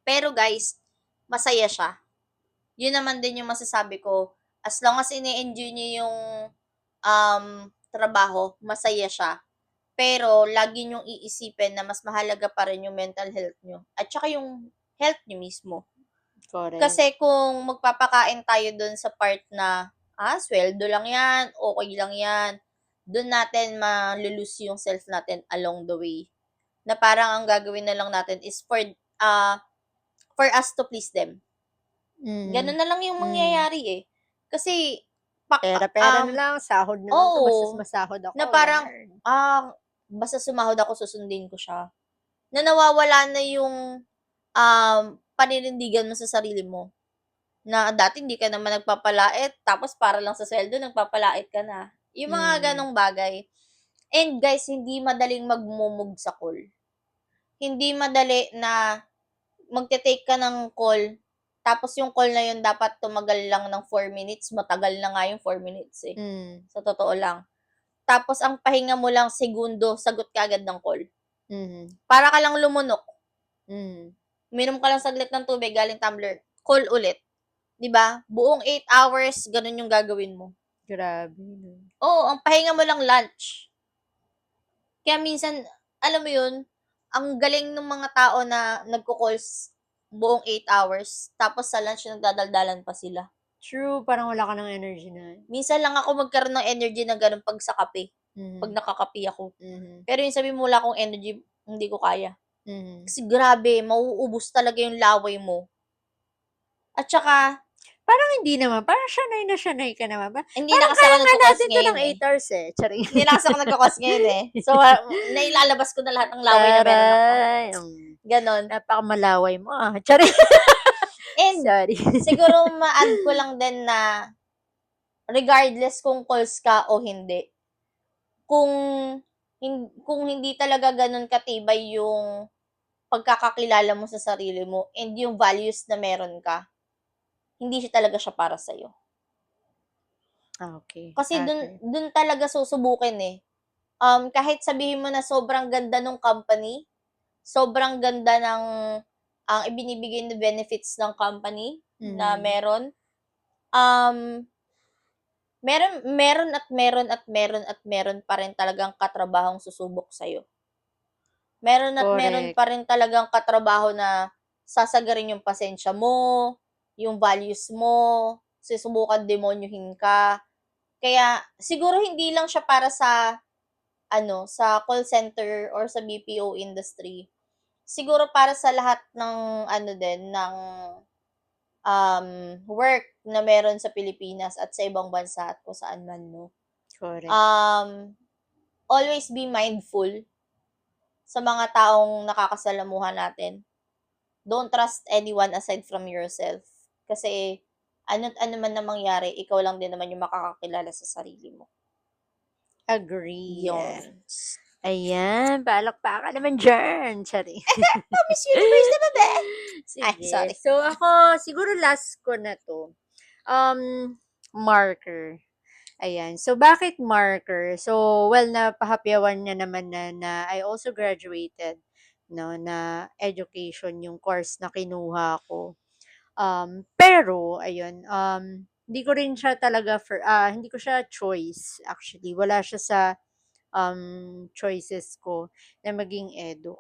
Pero guys, masaya siya. Yun naman din yung masasabi ko, as long as ine-enjoy niyo yung, trabaho, masaya siya. Pero lagi niyong iisipin na mas mahalaga pa rin yung mental health niyo at saka yung health niyo mismo. Correct. Kasi kung magpapakain tayo dun sa part na, sweldo lang yan, okay lang yan, dun natin malu-lose yung self natin along the way. Na parang ang gagawin na lang natin is for us to please them. Mhm. Ganun na lang yung Hmm. mangyayari eh. Kasi, pak Pera-pera na lang, sahod na lang 'to, basta't oo, masahod na ako, parang, gano'n. basta sumahod ako susundin ko siya. Na nawawala na yung, paninindigan mo sa sarili mo. Na dati hindi ka naman nagpapalait, tapos para lang sa sweldo nagpapalait ka na. Yung mga Hmm. ganong bagay. And guys, hindi madaling magmumog sa call. Hindi madali na magte-take ka ng call, tapos yung call na yun dapat tumagal lang ng 4 minutes, matagal na nga yung 4 minutes eh. Hmm. Sa totoo lang. Tapos ang pahinga mo lang segundo, sagot ka agad ng call. Mhm. Para ka lang lumunok. Mhm. Uminom ka lang saglit ng tubig galing tumbler, call ulit. 'Di ba? Buong 8 hours, ganun yung gagawin mo. Grabe 'no. Oo, ang pahinga mo lang lunch. Kaya minsan, alam mo yun, ang galing ng mga tao na nagko-calls buong 8 hours, tapos sa lunch nagdadaldalan pa sila. True, parang wala ka ng energy na. Minsan lang ako magkaroon ng energy na gano'n 'pag sa kape, 'pag Mhm. nakakape ako. Mhm. Pero yung sabihin mo wala akong energy, hindi ko kaya. Mhm. Kasi grabe, mauubos talaga yung laway mo. At saka, Parang hindi naman, parang sanay na sanay ka naman, hindi na parang kasi kaya ako nga nagko-calls natin 'to ngayon, ng eh. 8 hours, eh, charing. Hindi na kasi ako nagko-calls ngayon, eh. So, nailalabas ko na lahat ng laway na meron ako, Taray, gano'n. napakamalaway mo, charing. And Sorry. siguro ma-add ko lang din na regardless kung calls ka o hindi, kung kung hindi talaga gano'n katibay yung pagkakakilala mo sa sarili mo and yung values na meron ka, hindi siya talaga siya para sa'yo. Okay, Kasi dun agree. dun talaga susubukin, eh. Kahit sabihin mo na sobrang ganda nung company, sobrang ganda ng ang ibinibigay na benefits ng company na Mhm. meron, um, meron meron at meron at meron at meron pa rin talagang katrabahong susubok sa'yo. Meron at meron Correct. pa rin talagang katrabaho na sasagarin yung pasensya mo, yung values mo, susubukan demonyuhin ka. Kaya siguro hindi lang siya para sa sa call center or sa BPO industry. Siguro para sa lahat ng ng work na meron sa Pilipinas at sa ibang bansa at kung saan man 'no. Correct. Um, Always be mindful sa mga taong nakakasalamuha natin. Don't trust anyone aside from yourself. Kasi ano't ano man na mangyari, ikaw lang din naman yung makakakilala sa sarili mo. Agree. Yun. Ayan, palakpakan naman diyan, charing. Miss Universe na ba be? Ay, Sige. sorry. So, ako, siguro last ko na 'to. Marker. Ayan. So, bakit marker? So, well, napahapyawan niya naman na I also graduated, no, na education yung course na kinuha ko. Pero, ayun, hindi ko rin siya talaga hindi ko siya choice, actually. Wala siya sa choices ko na maging edu.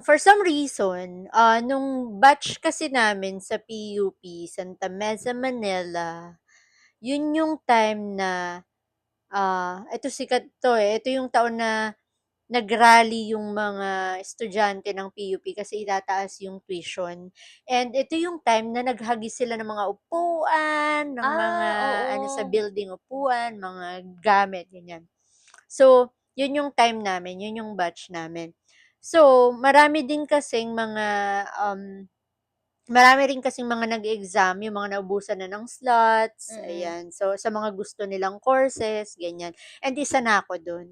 For some reason, nung batch kasi namin sa PUP, Santa Mesa, Manila, yun yung time na, eto sikat 'to, eh, ito yung taon na nag-rally yung mga estudyante ng PUP kasi itataas yung tuition. And ito yung time na naghagis sila ng mga upuan, ng mga ano sa Oo. building upuan, mga gamit, ganyan. So, yun yung time namin, yun yung batch namin. So, marami rin kasing mga nag-exam, yung mga naubusan na ng slots, Mm. ayan. So, sa mga gusto nilang courses, ganyan. And isa na ako dun.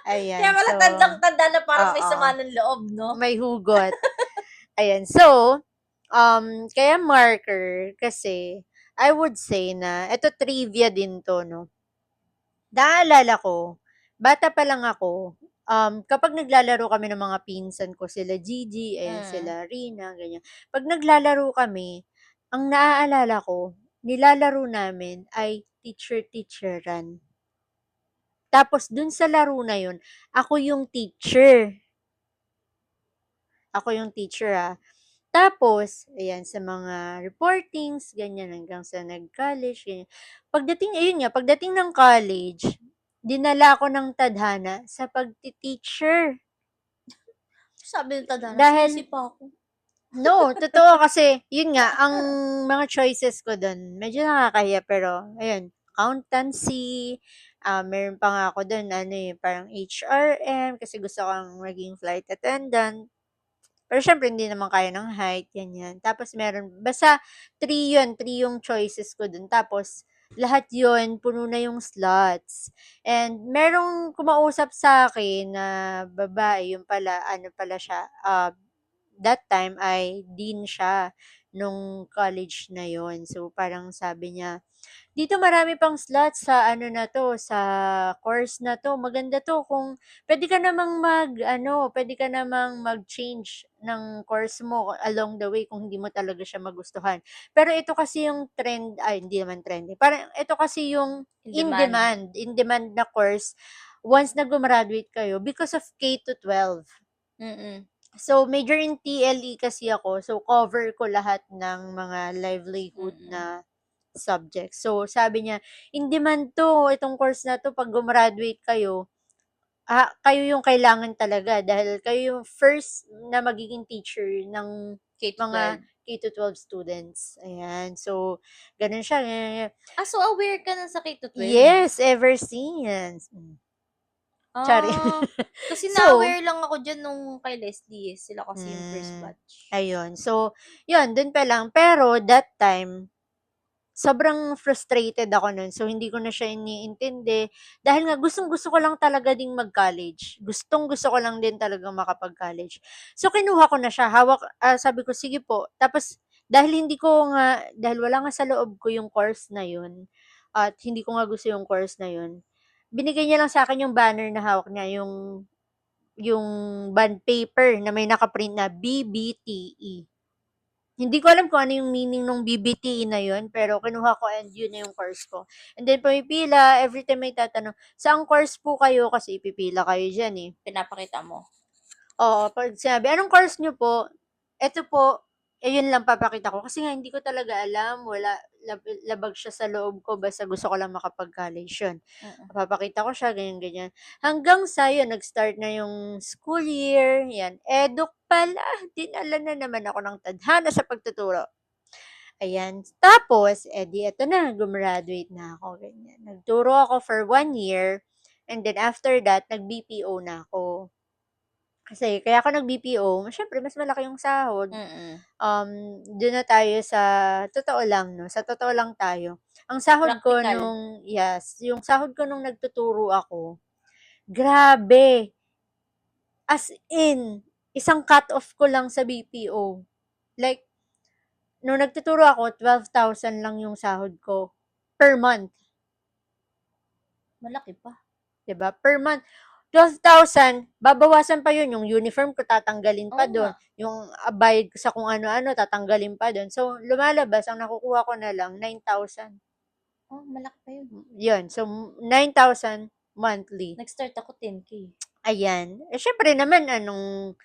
Kaya Ayan, pala so, tandang-tanda na parang may oo, sama ng loob 'no? may hugot. Ayan, so, kaya marker kasi I would say na, eto trivia din to, no? Naalala ko, bata pa lang ako, kapag naglalaro kami ng mga pinsan ko, sila Gigi, ayan, Hmm. sila Rina, ganyan. Pag naglalaro kami, ang naaalala ko, nilalaro namin ay teacher-teacheran. Tapos dun sa laro na yun, ako yung teacher. Ako yung teacher, ah. Tapos, ayan, sa mga reportings, ganyan, hanggang sa nag-college, ganyan. Pagdating ng college, dinala ko ng tadhana sa pagti-teacher. Sabi ng tadhana, Dahil, sisi pa ako. no, totoo kasi, yun nga, ang mga choices ko dun, medyo nakakahiya, pero, ayun, accountancy, meron pa nga ako dun, parang HRM, kasi gusto kong maging flight attendant. Pero syempre hindi naman kaya ng height, ganyan. Tapos meron, basta 3 yung choices ko dun. Tapos lahat yun, puno na yung slots. And merong kumausap sa akin na babae, yung pala, ano pala siya, that time ay dean siya nung college na yon. So parang sabi niya, dito marami pang slots sa ano na 'to, sa course na 'to. Maganda 'to kung puwede ka namang puwede ka namang mag-change ng course mo along the way kung hindi mo talaga siya magustuhan. Pero ito kasi yung trend, ay hindi naman trend, parang ito kasi yung In demand. in-demand na course once na gumraduate kayo because of K to 12. Mm. So, major in TLE kasi ako. So, cover ko lahat ng mga livelihood Mm. na subjects. So, sabi niya, in demand to, itong course na to, pag gumraduate kayo, kayo yung kailangan talaga dahil kayo yung first na magiging teacher ng K to mga 12. K-12 students. Ayan. So, ganun siya. Ganyan. So aware ka na sa K to 12? Yes, ever since. Sorry. Kasi So, na-aware lang ako diyan nung kay Leslie, sila kasi yung first batch. ayun. So, yun, dun pa lang. Pero, that time, sobrang frustrated ako nun. So, hindi ko na siya iniintindi. Dahil nga, gustong-gusto ko lang talaga ding mag-college. Gustong-gusto ko lang din talaga makapag-college. So, kinuha ko na siya. Sabi ko, sige po. Tapos, dahil wala nga sa loob ko yung course na yun, at hindi ko nga gusto yung course na yun, binigay niya lang sa akin yung banner na hawak niya, yung bond paper na may nakaprint na BBTE. Hindi ko alam kung ano yung meaning ng BBTE na yun, pero kinuha ko and yun na yung course ko. And then pumipila, every time may tatanong, saang course po kayo? Kasi ipipila kayo dyan eh. Pinapakita mo. Oo, pag sinabi, anong course nyo po? Eto po, yun lang papakita ko. Kasi nga, hindi ko talaga alam. Labag siya sa loob ko. Basta gusto ko lang makapag-college yun. Mm. Papakita ko siya, ganyan-ganyan. Hanggang sa yun, nag-start na yung school year. Yan. Eduk pala. Dinala na naman ako ng tadhana sa pagtuturo. Ayan. Tapos, eto na, gumraduate na ako. Ganyan. Nagturo ako for 1 year. And then after that, nag-BPO na ako. Kasi kaya ako nag-BPO, siyempre mas malaki yung sahod. Mm. Dun na tayo sa totoo lang 'no, sa totoo lang tayo. Ang sahod ko Practical. yung sahod ko nung nagtuturo ako, grabe! As in, isang cut off ko lang sa BPO. Like, nung nagtuturo ako, 12,000 lang yung sahod ko per month, Malaki pa. 'di ba? Per month. 12,000, babawasan pa yun, yung uniform ko tatanggalin pa Oo nga. dun, yung bayad ko sa kung ano-ano tatanggalin pa dun. So, lumalabas, ang nakukuha ko na lang, 9,000. Malaki pa yun. Yun, so 9,000 monthly. Nag-start ako 10K. Ayan. Syempre naman, anong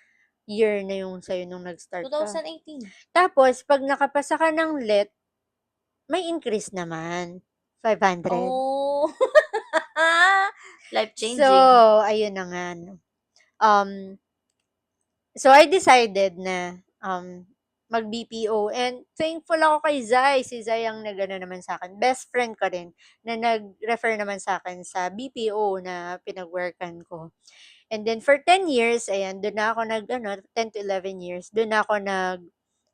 year na yung sa'yo nung nag-start ka? 2018. Tapos, pag nakapasa ka ng LET, may increase naman. 500. Oh. Life So, changing. ayun na nga, no. So, I decided na mag-BPO. And thankful ako kay Zai. Si Zai ang nag-ano naman sa akin. Best friend ko rin na nag-refer naman sa akin sa BPO na pinag-workan ko. And then for 10 years, ayan, doon na ako 10 to 11 years, doon na ako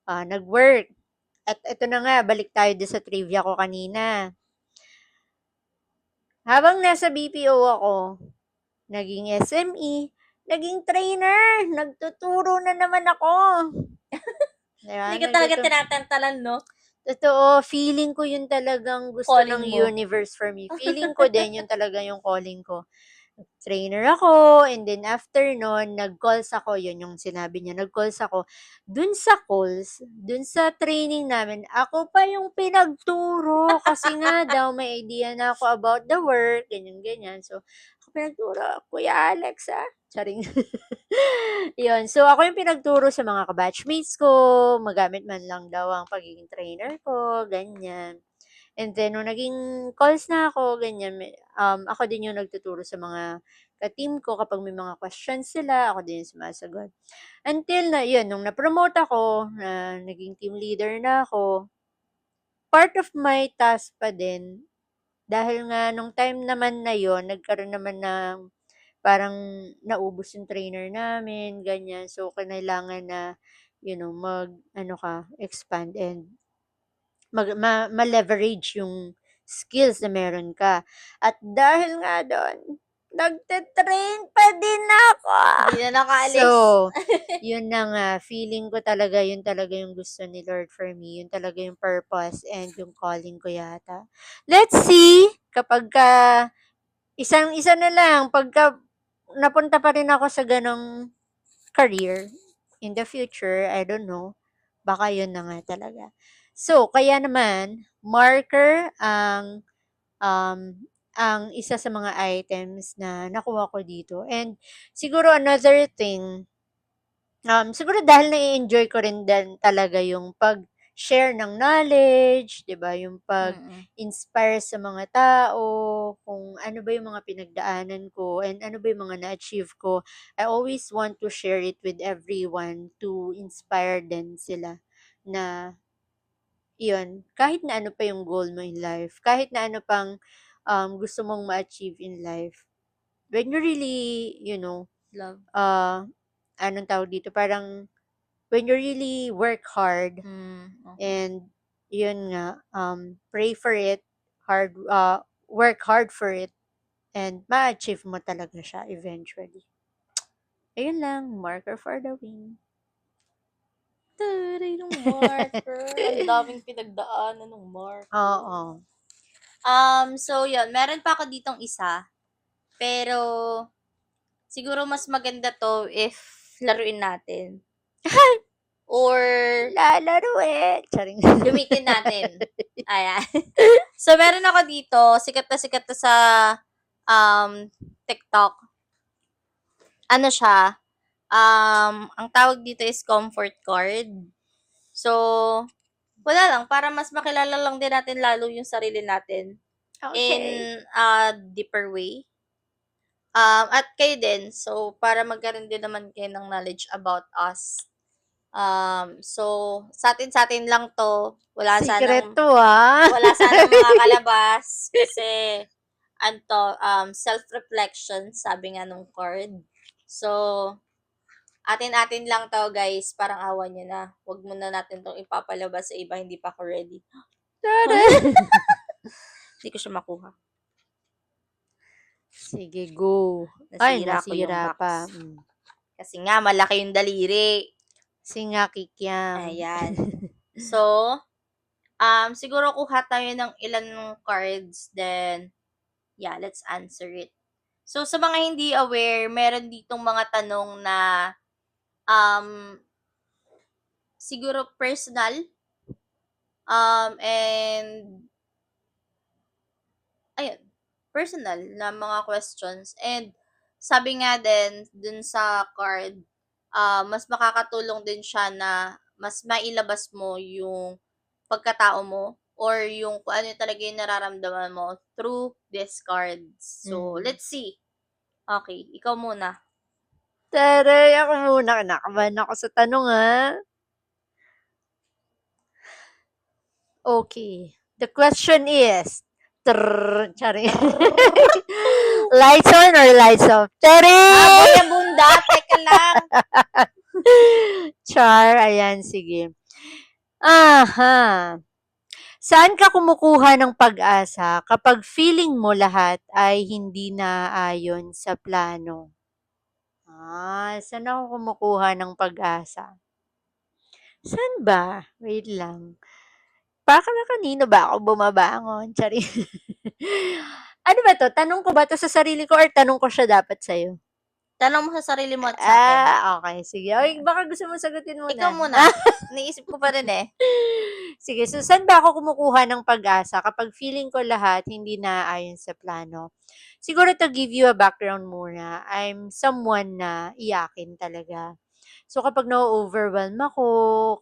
nag-work. At ito na nga, balik tayo doon sa trivia ko kanina. Habang nasa BPO ako, naging SME, naging trainer, nagtuturo na naman ako. Diba? Hindi ka talaga tinatantalan, no? Totoo, feeling ko yun talagang gusto ng Calling mo. universe for me. Feeling ko din yun talaga yung calling ko. Trainer ako, and then after nun, nag-calls ako, yun yung sinabi niya, nag-calls ako. Dun sa calls, dun sa training namin, ako pa yung pinagturo kasi nga daw may idea na ako about the work, ganyan-ganyan. So, ako pinagturo, Kuya Alex, ah. Charing. Yun. So, ako yung pinagturo sa mga kabatchmates ko, magamit man lang daw ang pagiging trainer ko, ganyan. And then, nung naging calls na ako, ganyan, ako din yung nagtuturo sa mga ka-team ko kapag may mga questions sila, ako din yung sumasagot. Until na, yun, nung na-promote ako, na naging team leader na ako, part of my task pa din, dahil nga nung time naman na yon nagkaroon naman ng parang naubos yung trainer namin, ganyan. So, kailangan na, ano ka, expand and ma-leverage yung skills na meron ka. At dahil nga doon, nagte-train pa din ako. Hindi na nakaalis. So, yun na nga, feeling ko talaga, yun talaga yung gusto ni Lord for me. Yun talaga yung purpose and yung calling ko yata. Let's see, kapag isang-isa na lang, pagka napunta pa rin ako sa ganong career in the future, I don't know, baka yun na nga talaga. So, kaya naman, marker ang isa sa mga items na nakuha ko dito. And siguro another thing, siguro dahil na-enjoy ko rin din talaga yung pag-share ng knowledge, 'di ba? Yung Mm. pag-inspire sa mga tao, kung ano ba yung mga pinagdaanan ko and ano ba yung mga na-achieve ko. I always want to share it with everyone to inspire din sila na yun, kahit na ano pa yung goal mo in life, kahit na ano pang gusto mong ma-achieve in life, when you really, Love. anong tawag dito, parang when you really work hard Okay. and yun nga, pray for it, work hard for it, and ma-achieve mo talaga siya eventually. Ayun lang, marker for the win. Taray ng marker. Ang daming pinagdaanan ng marker. Oo. So yun, meron pa ako ditong isa. Pero, siguro mas maganda to if laruin natin. Or Lalaro eh. Charing. gamitin natin. Ayan. So, meron ako dito, sikat na sa TikTok. Ano siya, ang tawag dito is comfort card. So, wala lang, para mas makilala lang din natin lalo yung sarili natin in Okay. a deeper way. At kayo din, so para magkaroon din naman kayo ng knowledge about us. So, sa atin lang to. Secret to ah. Wala sanang makakalabas kasi self-reflection, sabi nga nung card. So, atin-atin lang to guys, parang awan nyo na. Huwag muna natin tong ipapalabas sa iba, hindi pa ako ready. Hindi ko siya makuha. Sige, go. Ay, Nasira ko yung nasira box. pa. Kasi nga, malaki yung daliri. Singa kikyam. Ayan. So, siguro kuha tayo ng ilan cards, then, yeah, let's answer it. So, sa mga hindi aware, meron ditong mga tanong na, siguro personal, and, ayun, personal na mga questions. And, sabi nga din, dun sa card, mas makakatulong din siya na mas mailabas mo yung pagkatao mo or yung kung ano talaga yung nararamdaman mo through these cards. So, let's see. Okay, ikaw muna. Taray, ako muna. Kinakabahan ako sa tanong ah. Okay. The question is, Chari. Lights on or lights off? Chari! Boy, ang bunda, teka lang. Char, ayan, sige. Aha. Saan ka kumukuha ng pag-asa kapag feeling mo lahat ay hindi naayon sa plano? Saan ako kumukuha ng pag-asa? Saan ba? Wait lang. Baka na kanino ba ako bumabangon? Chari. Ano ba 'to, tanong ko ba 'to sa sarili ko or tanong ko siya dapat sa'yo? Tanong mo sa sarili mo at sa akin. Okay, sige. Okey, baka gusto mo sagutin Ikaw muna? muna. Iniisip ko pa rin, eh. Sige, so saan ba ako kumukuha ng pag-asa kapag feeling ko lahat hindi naayon sa plano? Siguro to give you a background muna, I'm someone na iyakin talaga. So kapag na overwhelm ako,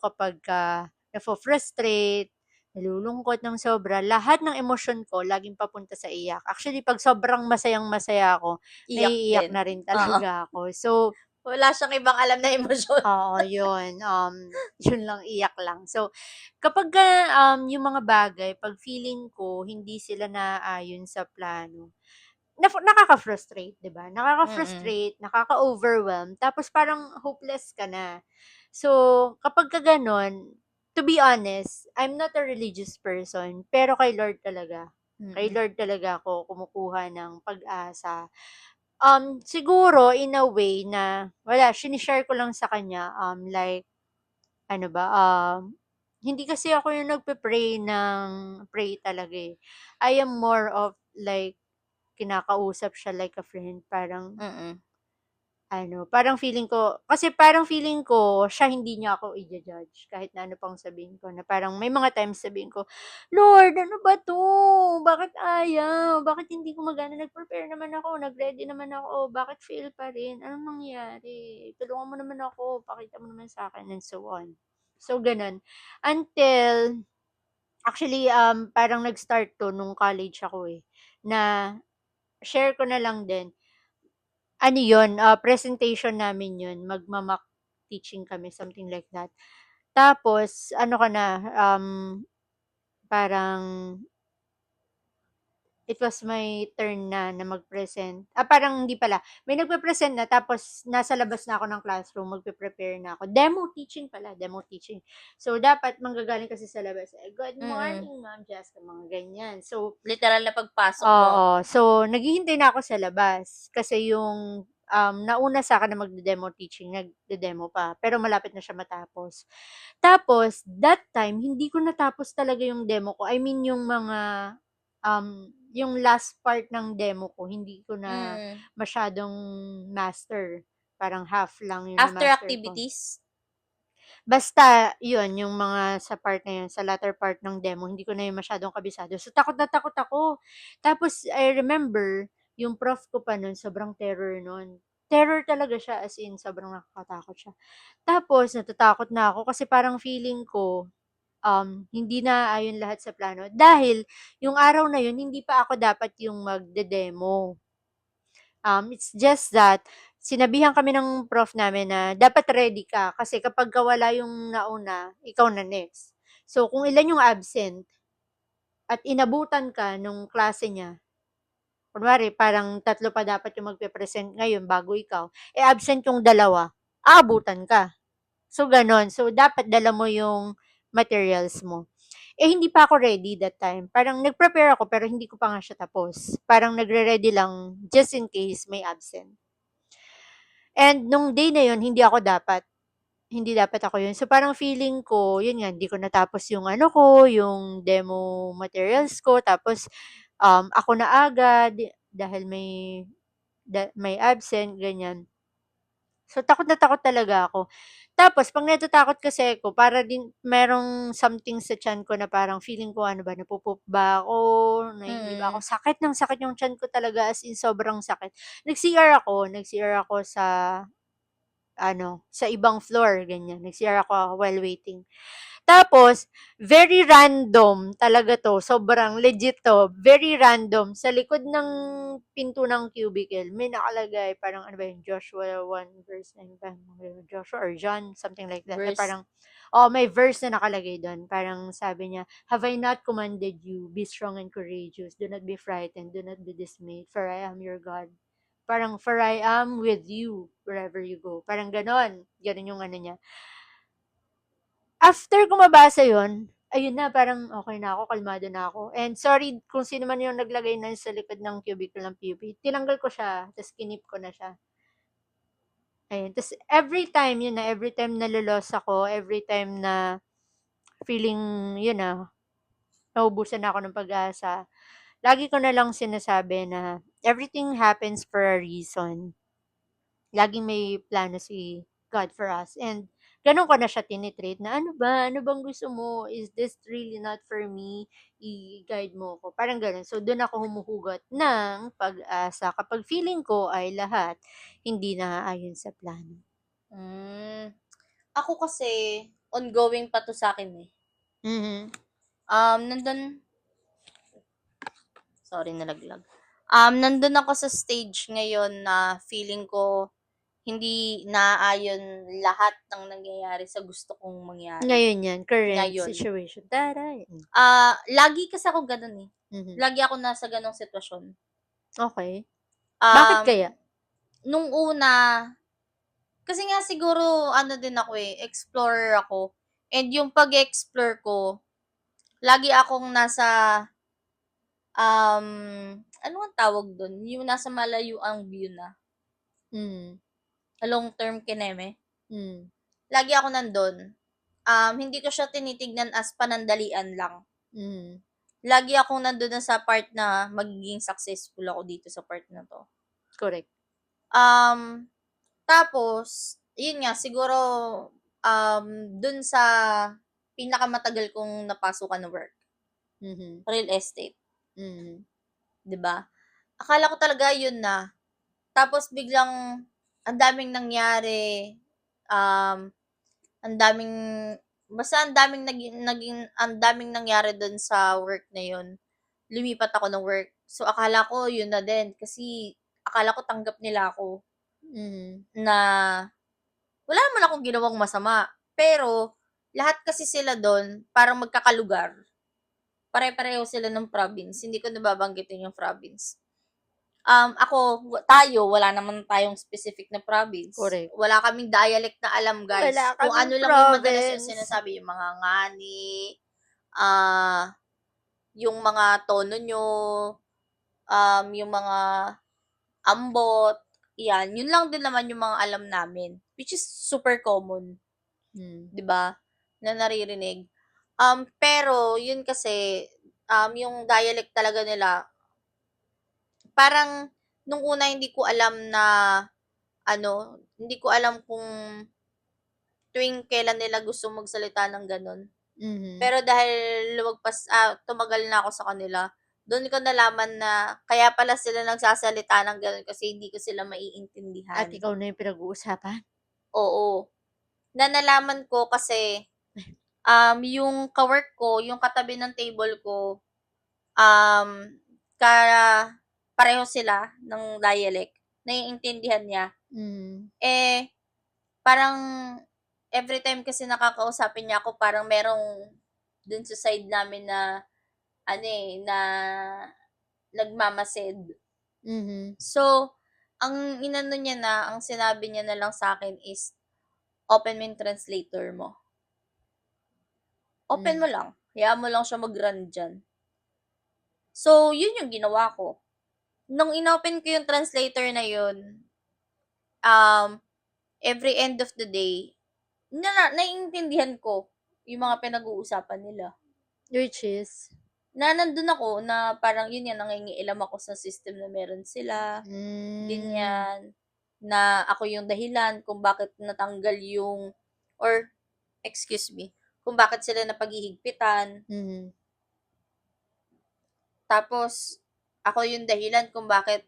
kapagka nafo-frustrate, nalulungkot ng sobra, lahat ng emosyon ko laging papunta sa iyak. Actually, 'pag sobrang masayang-masaya ako, Iyak naiiyak din. na rin Oo. talaga ako. So, Wala siyang ibang alam na emosyon. oo, yun, yun lang, iyak lang. So, kapagka, yung mga bagay 'pag feeling ko hindi sila naaayon sa plano, nakaka-frustrate, 'di ba? Mm. Nakaka-frustrate, nakaka-overwhelm, tapos parang hopeless ka na. So, kapagka gano'n, to be honest, I'm not a religious person, pero kay Lord talaga. Kay Mm. Lord talaga ako kumukuha ng pag-asa. Siguro in a way na wala, shini-share ko lang sa kanya, like ano ba, hindi kasi ako yung nagpe-pray ng pray talaga, eh. I am more of like kinakausap siya like a friend, parang Mm. ano, parang feeling ko kasi parang feeling ko siya hindi niya ako ija-judge kahit na ano pang sabihin ko, na parang may mga times sabihin ko, "Lord, ano ba 'to? Bakit ayaw? Bakit hindi gumagana? Nag-prepare naman ako, nag-ready naman ako, bakit fail pa rin? Anong nangyari? Tulungan mo naman ako, pakita mo naman sa'kin," and so on. So, gano'n. Until actually, parang nag-start 'to nung college ako, eh, na share ko na lang din. Ano yun, presentation namin yun, magma-mock teaching kami, something like that. Tapos ano ka na, parang it was my turn na mag-present. Parang hindi pala, may nagpe-present na tapos nasa labas na ako ng classroom, magpe-prepare na ako. Demo teaching pala, demo teaching. So, dapat manggagaling kasi sa labas, "Good Mm. morning, Ma'am Jessica," mga ganyan. So, Literal na pagpasok mo. oo. So, naghihintay na ako sa labas kasi yung, nauna sa'kin na magde-demo teaching, nagde-demo pa, pero malapit na siya matapos. Tapos that time hindi ko natapos talaga yung demo ko, I mean yung mga, yung last part ng demo ko hindi ko na Mm. masyadong master, parang half lang yung After na-master ko. activities? Basta yun, yung mga sa part na yun, sa latter part ng demo, hindi ko na yun masyadong kabisado. So, takot na takot ako. Tapos, I remember, yung prof ko pa nun, sobrang terror nun. Terror talaga siya, as in, sobrang nakakatakot siya. Tapos, natatakot na ako kasi parang feeling ko, hindi na ayon lahat sa plano. Dahil, yung araw na yun, hindi pa ako dapat yung magde-demo. It's just that, sinabihan kami ng prof namin na dapat ready ka kasi kapagka wala yung nauna, ikaw na next. So, kung ilan yung absent at inabutan ka nung klase niya, kunwari parang 3 pa dapat yung magpe-present ngayon bago ikaw, absent yung 2, aabutan ka. So, gano'n. So, dapat dala mo yung materials mo. Hindi pa ako ready that time. Parang nag-prepare ako pero hindi ko pa nga siya tapos. Parang nagre-ready lang just in case may absent. And nung day na yun, hindi dapat ako yun. So, parang feeling ko, yun nga, hindi ko natapos yung ano ko, yung demo materials ko, tapos, ako na agad, dahil may absent, ganyan. So, takot na takot talaga ako. Tapos, pag natatakot kasi ako, para din, merong something sa tiyan ko na parang feeling ko, ano ba, napupup ba ako, nahingi ba ako, Mm. sakit ng sakit yung tiyan ko talaga, as in, sobrang sakit. Nag-CR ako sa ano, sa ibang floor, ganyan. Nag-CR ako while waiting. Tapos, very random talaga 'to, sobrang legit 'to, very random. Sa likod ng pinto ng cubicle may nakalagay, parang ano ba yun, Joshua 1 verse 9 ba, Joshua or John, something like that, na Verse. parang, oh, may verse na nakalagay dun. Parang sabi niya, "Have I not commanded you, be strong and courageous, do not be frightened, do not be dismayed, for I am your God." Parang, "For I am with you wherever you go." Parang gano'n, gano'n yung ano niya. After ko mabasa yun, ayun na, parang okay na ako, kalmado na ako. And sorry kung sino man yung naglagay nun sa likod ng cubicle ng PUP. Tinanggal ko siya, tas kinip ko na siya. Ayun. Tas every time, yun na, every time na ako, every time na feeling, yun na, naubusan na ako ng pag-asa, lagi ko na lang sinasabi na everything happens for a reason. Laging may plano si God for us. And ganun ko na siya tinitreat na ano ba? Ano bang gusto mo? Is this really not for me? I-guide mo ko. Parang ganun. So, doon ako humuhugot ng pag-asa kapag feeling ko ay lahat hindi naaayon sa plano. Hmm, ako kasi ongoing pa 'to sa'kin, eh. Mhm. Nandun sorry nalaglag. Nandun ako sa stage ngayon na feeling ko hindi naaayon lahat ng nangyayari sa gusto kong mangyari, Ngayon yan, current ngayon. situation. Taray! Lagi kasi ako gano'n, eh. Mhm. Lagi ako nasa gano'ng sitwasyon. Okay. Bakit Um, kaya? nung una, kasi nga siguro ano din ako, eh, explorer ako and yung pag-e-explore ko, lagi akong nasa, ano ngang tawag dun, yung nasa malayuang view na, Mhm. long term kineme. Hmm. Lagi ako nandun. Hindi ko siya tinitignan as panandalian lang. Mhm. Lagi akong nandun na sa part na magiging successful ako dito sa part na 'to. Correct. Um, Tapos, yun nga siguro, dun sa pinakamatagal kong napasukan na work, Mhm. real estate, Mhm. 'di ba? Akala ko talaga yun na, tapos biglang ang daming nangyari, um, ang daming basta ang daming nangyari dun sa work na yun. Lumipat ako ng work. So, akala ko yun na din kasi akala ko tanggap nila ako Mhm. na wala naman akong ginawang masama. Pero lahat kasi sila dun parang magkakalugar. Pare-pareho sila ng province, hindi ko na babanggitin yung province. Tayo wala naman tayong specific na province. Correct. Wala kaming dialect na alam, Wala guys. Kung kaming ano lang yung madalas yung province. sinasabi, yung mga ngani, ah, yung mga tono niyo, yung mga ambot, 'yan. Yun lang din naman yung mga alam namin, which is super common, Hmm. 'di ba, na naririnig. Pero yun kasi, yung dialect talaga nila, parang nung una hindi ko alam na ano, hindi ko alam kung tuwing kailan nila gusto magsalita ng gano'n. Mhm. Pero dahil tumagal na ako sa kanila, dun ko nalaman na kaya pala sila nagsasalita ng gano'n kasi hindi ko sila At maiintindihan. ikaw na yung pinag-uusapan? Oo, na nalaman ko kasi, yung ka-work ko, yung katabi ng table ko, um, ka pareho sila ng dialect, naiintindihan niya. Mhm. Eh, parang everytime kasi nakakausapin niya ako parang merong dun sa side namin na ano, eh, na nagmamasid. Mhm. So, ang sinabi niya na lang sa'kin is, "Open mo yung translator mo. Open Hmm. mo lang, hayaan mo lang siya mag-run diyan." So, yun yung ginawa ko. Nung inopen ko yung translator na yun, um, every end of the day, naiintindihan ko yung mga pinag-uusapan nila. Which is? Na nandun ako na parang yun nga, nangingialam ako sa system na meron sila, Hmm. ganyan. Na ako yung dahilan kung bakit natanggal yung or excuse me, kung bakit sila napaghihigpitan. Mhm. Tapos ako yung dahilan kung bakit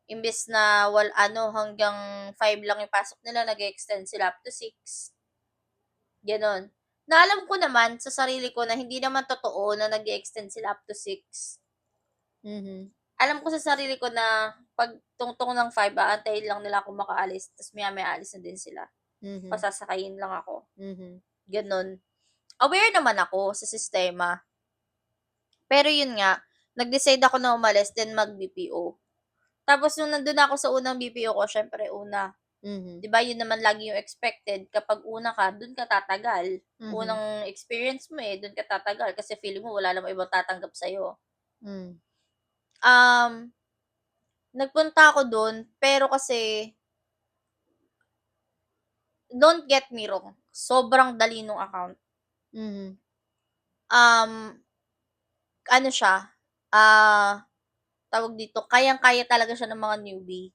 imbes na hanggang 5 lang yung pasok nila, nag-e-extend sila up to 6, gano'n. Na alam ko naman sa sarili ko na hindi naman totoo na nag-e-extend sila up to 6. Mhm. Alam ko sa sarili ko na 'pag tungtong ng 5 aantayin lang nila ako makaalis ta's maya-maya aalis na din sila. Mhm. Pasasakayin lang ako, Mhm. gano'n. Aware naman ako sa sistema, pero yun nga, nag-decide ako na umalis then mag-BPO. Tapos nung nandun ako sa unang BPO ko, siyempre una, Mhm. 'di ba yun naman lagi yung expected kapag una ka, dun ka tatagal. Mhm. Unang experience mo, eh, dun ka tatagal kasi feeling mo wala namang ibang tatanggap sa'yo. Hmm. Um, Nagpunta ako dun pero kasi don't get me wrong, sobrang dali nung account. Mhm. Um, Ano siya, tawag dito, kayang-kaya talaga siya ng mga newbie.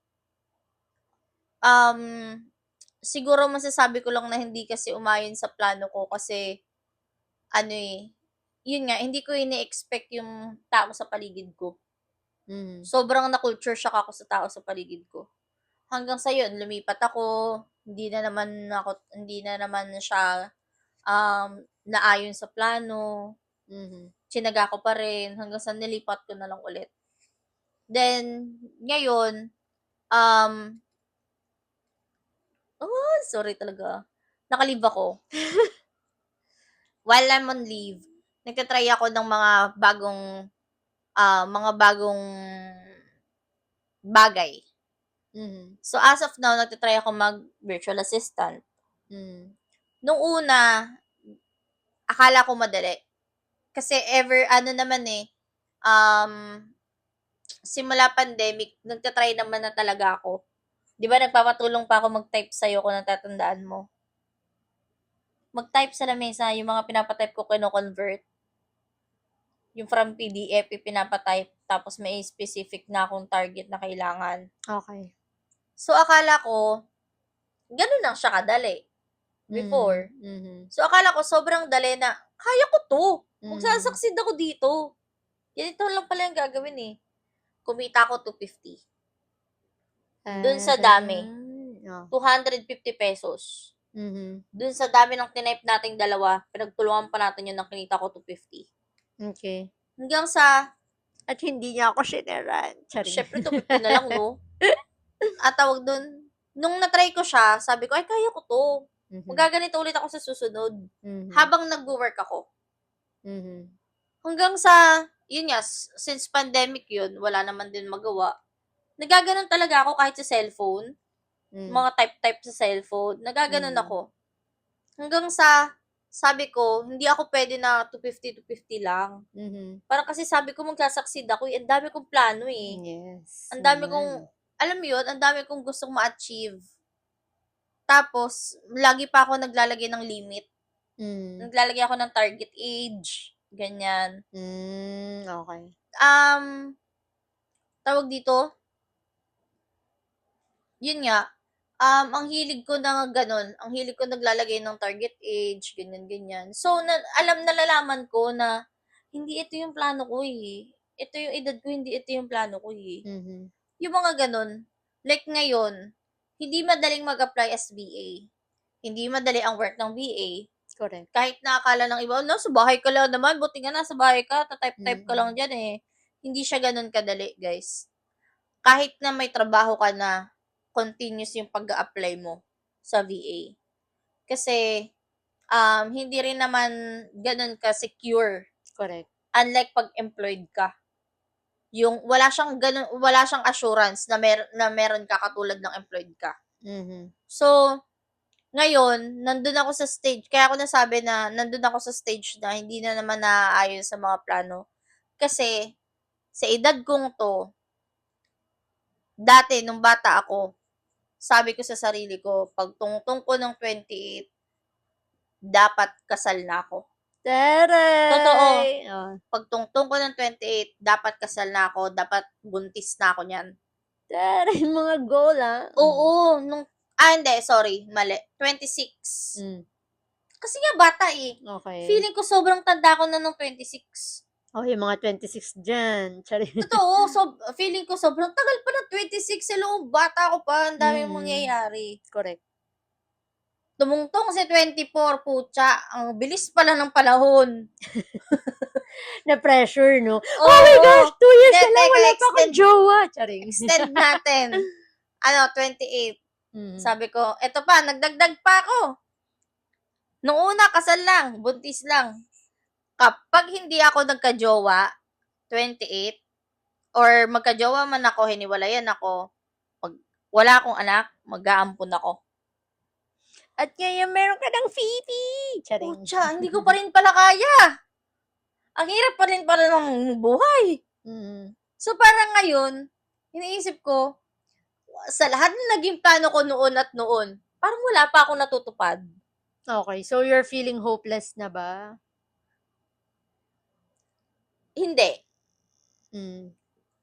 Siguro masasabi ko lang na hindi kasi umayon sa plano ko kasi ano, yun nga hindi ko ini-expect yung tao sa paligid ko. Mhm. Sobrang na-culture shock ako sa tao sa paligid ko. Hanggang sa yun lumipat ako, hindi na naman siya, naayon sa plano, Mhm. tsinaga ko pa rin hanggang sa nilipat ko na lang ulit. Then ngayon, um, sorry talaga, naka-leave ako. While I'm on leave, nagta-try ako ng mga bagong bagay. Mhm. So, as of now, nagta-try ako mag-virtual assistant. Mhm. Nung una, akala ko madali. Kasi ano naman um, simula pandemic, nagta-try naman na talaga ako. 'Di ba nagpapatulong pa ako mag-type sa'yo kung natatandaan mo? Mag-type sa lamesa, yung mga pinapa-type ko kino-convert. Yung from PDF, ipinapa-type, tapos may specific na akong target na kailangan. Okay. So, akala ko, ganun lang siya kadali before. Mhm. Mhm. So, akala ko sobrang dali na, kaya ko 'to. Mhm. Magsa-succeed ako dito. Ganito lang pala yung gagawin Kumita ako ₱250. Dun sa dami, Taray. Oh. ₱250. Mhm. Dun sa dami ng tinype nating dalawa, pinagtulungan pa natin yun ng kinita ko ₱250. Okay. Hanggang sa, At hindi niya ako shinerahan. Charing. siyempre ₱250 na lang 'no? Tawag dun, nung na-try ko siya, sabi ko, "Ay kaya ko 'to. Mhm. Magaganito ulit ako sa susunod." Mhm. Habang nagwo-work ako. Mhm. Hanggang sa, yun nga, since pandemic yun, wala naman din magawa. Nagaganon talaga ako kahit sa cellphone, Mhm. mga type-type sa cellphone, nagaganon Mhm. ako. Hanggang sa, sabi ko, hindi ako pwede na 250 lang. Mhm. Parang kasi sabi ko magsa-succeed ako, ang dami kong plano Yes Ang dami kong, naman. alam mo yun, ang dami kong gustong ma-achieve. Tapos, lagi pa ako naglalagay ng limit. Mhm. Naglalagay ako ng target age, ganyan. Okay. Um, Tawag dito, yun nga, ang hilig ko na gano'n, ang hilig ko naglalagay ng target age, ganyan-ganyan. So, nalalaman ko na hindi ito yung plano ko, Ito yung edad ko, hindi ito yung plano ko, Mhm. Yung mga gano'n. Like ngayon, hindi madaling mag-apply as VA. Hindi madali ang work ng VA. Correct. Kahit na akala ng iba, "Sa bahay ka lang naman, buti nga nasa bahay ka, ta-type-type ka lang Mm. diyan, Hindi siya gano'n kadali, guys. Kahit na may trabaho ka na, continuous yung pag-a-apply mo sa VA. Kasi, hindi rin naman gano'n ka-secure, Correct. unlike 'pag employed ka. Yung wala siyang assurance na meron ka katulad ng employed ka. Mhm. So, ngayon nandun ako sa stage, kaya ko nasabi na nandun ako sa stage na hindi na naman naaayon sa mga plano. Kasi sa edad kong 'to, dati nung bata ako, sabi ko sa sarili ko, 'pag tungtong ko ng 28, dapat kasal na ako. Totoo, Taray! Oh, 'pag tungtong ko ng 28, dapat kasal na ako, dapat buntis na ako niyan. taray mga goal, Oo, hindi, sorry, mali, 26. Hmm. Kasi nga bata, Okey. Feeling ko sobrang tanda ko na nung 26. Oh, yung mga 26 diyan, charing. Totoo, feeling ko sobrang tagal pa ng 26, hello, bata ko pa, ang daming Mm. mangyayari. Correct. Tumungtong si 24, putya, ang bilis pala ng panahon. Na-pressure 'no? Oh my gosh, Oo. 2 years Hindi, na lang teka, wala pa akong jowa, charing. extend natin. 28. Mhm. Sabi ko, eto pa, nagdagdag pa ako. Nung una, kasal lang, buntis lang. Kapag hindi ako nagka-jowa, 28, or magka-jowa man ako, hiniwalayan ako, 'pag wala akong anak, mag-aampon ako. At ngayon meron ka ng Fifi, charing. Putya, hindi ko pa rin pala kaya. Ang hirap pa rin pala ng buhay. Mm. So, parang ngayon, iniisip ko, sa lahat ng naging plano ko noon at noon, parang wala pa akong natutupad. Okey, so you're feeling hopeless na ba? Hindi. Mm.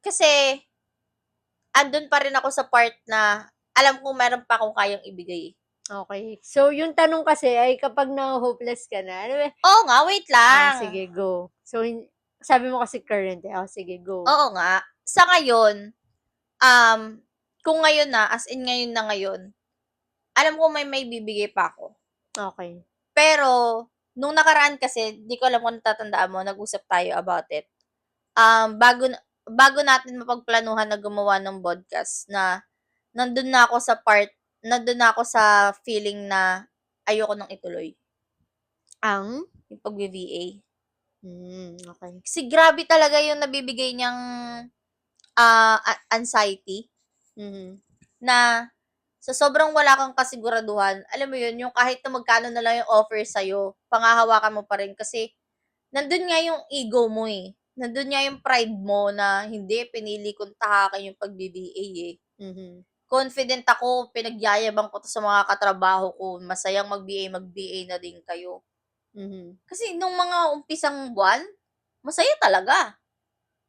Kasi, andun pa rin ako sa part na alam kong meron pa akong kayang ibigay. Okay. So, yung tanong kasi ay kapag na-hopeless ka na, ano ba? Oo nga, wait lang. Sige, go. So, sabi mo kasi current eh. Sige, go. Oo nga. Sa ngayon, kung ngayon na, as in ngayon na ngayon, alam ko may bibigay pa ako. Okay. Pero, nung nakaraan kasi, di ko alam kung natatandaan mo, nag-usap tayo about it. Bago natin mapagplanuhan na gumawa ng podcast na nandun na ako sa part, nandun na ako sa feeling na ayoko nang ituloy Ang? yung pag-VA. Okay. Kasi grabe talaga yung nabibigay niyang anxiety Mhm. na sa sobrang wala kang kasiguraduhan, alam mo yun, yung kahit na magkano na lang yung offer sa'yo, pangahawakan mo pa rin kasi nandun nga yung ego mo eh. Nandun nga yung pride mo na hindi, pinili kong tahakin yung pag-BBA eh. Mhm. Confident ako, pinagyayabang ko to sa mga katrabaho ko, masayang mag-BA na din kayo. Mhm. Kasi nung mga umpisang buwan, masaya talaga.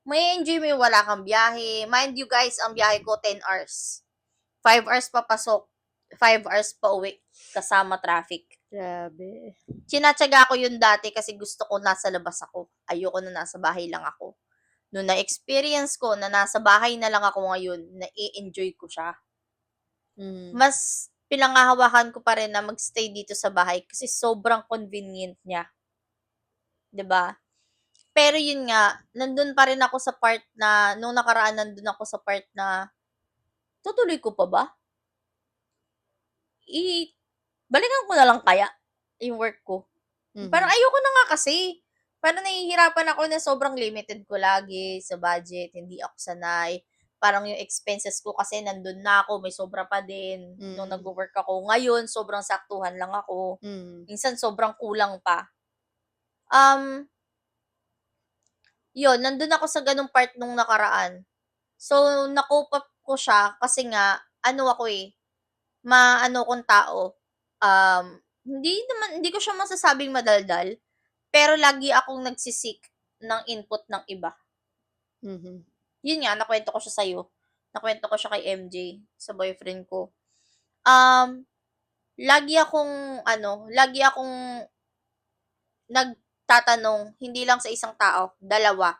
May enjoy mo yung wala kang biyahe. Mind you guys, ang biyahe ko 10 hours. 5 hours papasok, 5 hours pa uwi kasama traffic. Grabe. Tinatyaga ko yun dati kasi gusto ko nasa labas ako. Ayoko na nasa bahay lang ako. Nung na-experience ko na nasa bahay na lang ako ngayon, na-enjoy ko siya. Mhm. Mas pinangahawakan ko pa rin na magstay dito sa bahay kasi sobrang convenient niya. 'Di ba? Pero yun nga, nandun pa rin ako sa part na, nung nakaraan nandun ako sa part na, tutuloy ko pa ba? Balikan ko na lang kaya yung work ko. Parang Mhm. ayoko na nga kasi. Parang nahihirapan ako na sobrang limited ko lagi sa budget, hindi ako sanay. Parang yung expenses ko kasi nandun na ako, may sobra pa din. Nung Mm. nagwo-work ako, ngayon sobrang saktuhan lang ako. Mm. Minsan sobrang kulang pa. Um, Yun, nandun ako sa ganung part nung nakaraan. So, na-cope up ko siya kasi nga, ano ako eh, maano kong tao. Um, hindi ko siya masasabing madaldal, pero lagi akong nagsisik ng input ng iba. Mhm. Yun nga, nakwento ko siya sa'yo. Nakwento ko siya kay MJ, sa boyfriend ko. Lagi akong nagtatanong, hindi lang sa isang tao, dalawa.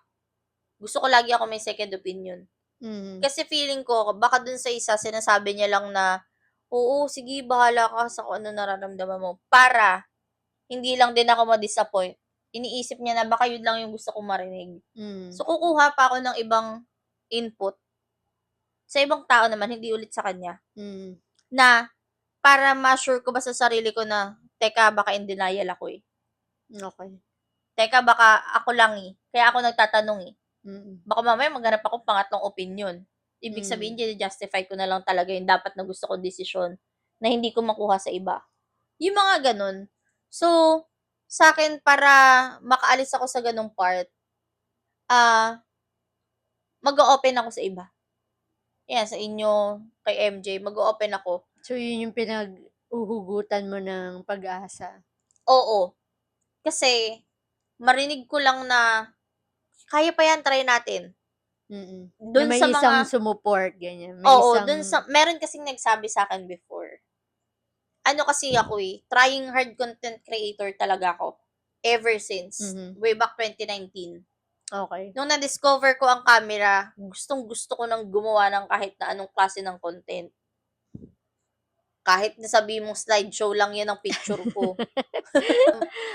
Gusto ko lagi ako may second opinion. Mhm. Kasi feeling ko, baka dun sa isa, sinasabi niya lang na, oo, sige, bahala ka sa kung ano nararamdaman mo. Para, hindi lang din ako ma-disappoint. Iniisip niya na baka yun lang yung gusto kong marinig. Mhm. So, kukuha pa ako ng ibang input sa ibang tao naman, hindi ulit sa kanya, Mhm. na para ma-sure ko ba sa sarili ko na, teka, baka in denial ako eh. Okay. Teka, baka ako lang eh. Kaya ako nagtatanong eh. Mm. Baka mamaya maghanap ako pangatlong opinion. Ibig sabihin, Mm. justify ko na lang talaga yung dapat na gusto kong desisyon na hindi ko makuha sa iba. Yung mga ganun. So, sa akin, para makaalis ako sa ganung part, ah, mag-o-open ako sa iba. Yan, sa inyo, kay MJ, mag-o-open ako. So, yun yung pinag-uhugutan mo ng pag-asa. Oo. Kasi, marinig ko lang na, kaya pa yan, try natin. Mm. Na Dun may sa isang mga, sumuport, ganyan. May oo, isang, meron kasing nagsabi sa akin before. Ano kasi ako eh, trying hard content creator talaga ako. Ever since, Mhm. way back 2019. Okay. Nung na-discover ko ang camera, gustong gusto ko nang gumawa ng kahit na anong klase ng content. Kahit na sabi mong slideshow lang yan ang picture ko.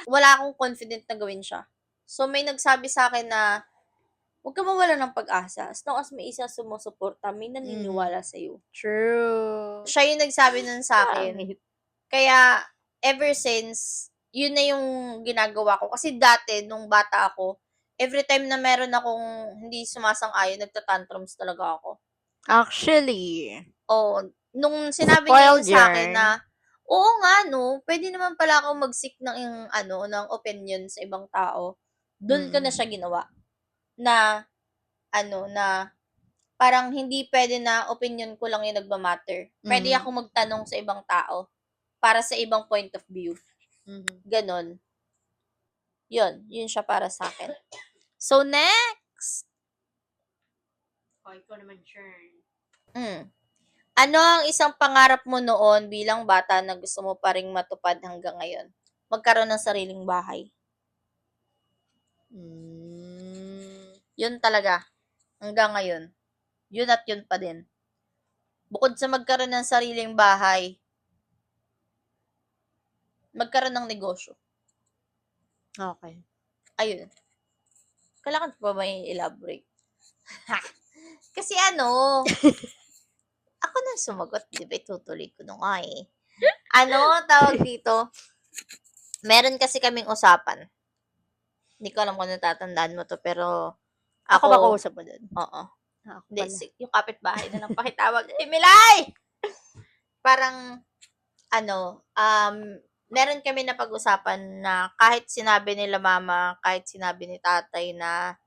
Wala akong confident na gawin siya. So may nagsabi sa akin na, huwag ka mawala ng pag-asa. As long as may isa sumusuporta, may Mhm. naniniwala sa'yo. True. Siya yung nagsabi nun sa akin. Pangit. Kaya, ever since, yun na yung ginagawa ko. Kasi dati, nung bata ako, every time na meron akong hindi sumasang-ayon, nagta-tantrums talaga ako. Actually, Oo, nung sinabi niya yun spoiled sa'kin yarn. na, oo nga 'no, puwede naman pala akong mag-seek ng opinion sa ibang tao. Dun ko na Mm. siya ginawa, na na parang hindi puwede na opinion ko lang yung nagma-matter. Puwede Mm. akong magtanong sa ibang tao, para sa ibang point of view, Mhm. gano'n. Yun siya para sa'kin. So next, ikaw naman, Chern. Hmm. Ano ang isang pangarap mo noon bilang bata na gusto mo pa ring matupad hanggang ngayon? Magkaroon ng sariling bahay. Mm. Yun talaga, hanggang ngayon. Yun at yun pa din. Bukod sa magkaroon ng sariling bahay, magkaroon ng negosyo. Okay. Ayun. Kailangan pa ba i-elaborate? Kasi ako na sumagot, di ba? Itutuloy ko na nga eh. Tawag dito? Meron kasi kaming usapan. Hindi ko alam kung natatandaan mo to, pero Ako ba kausap mo dun? oo. Ako Hindi, pala. yung kapitbahay na lang pakitawag. Milay! Parang, meron kami na pag-usapan na kahit sinabi nila mama, kahit sinabi ni tatay na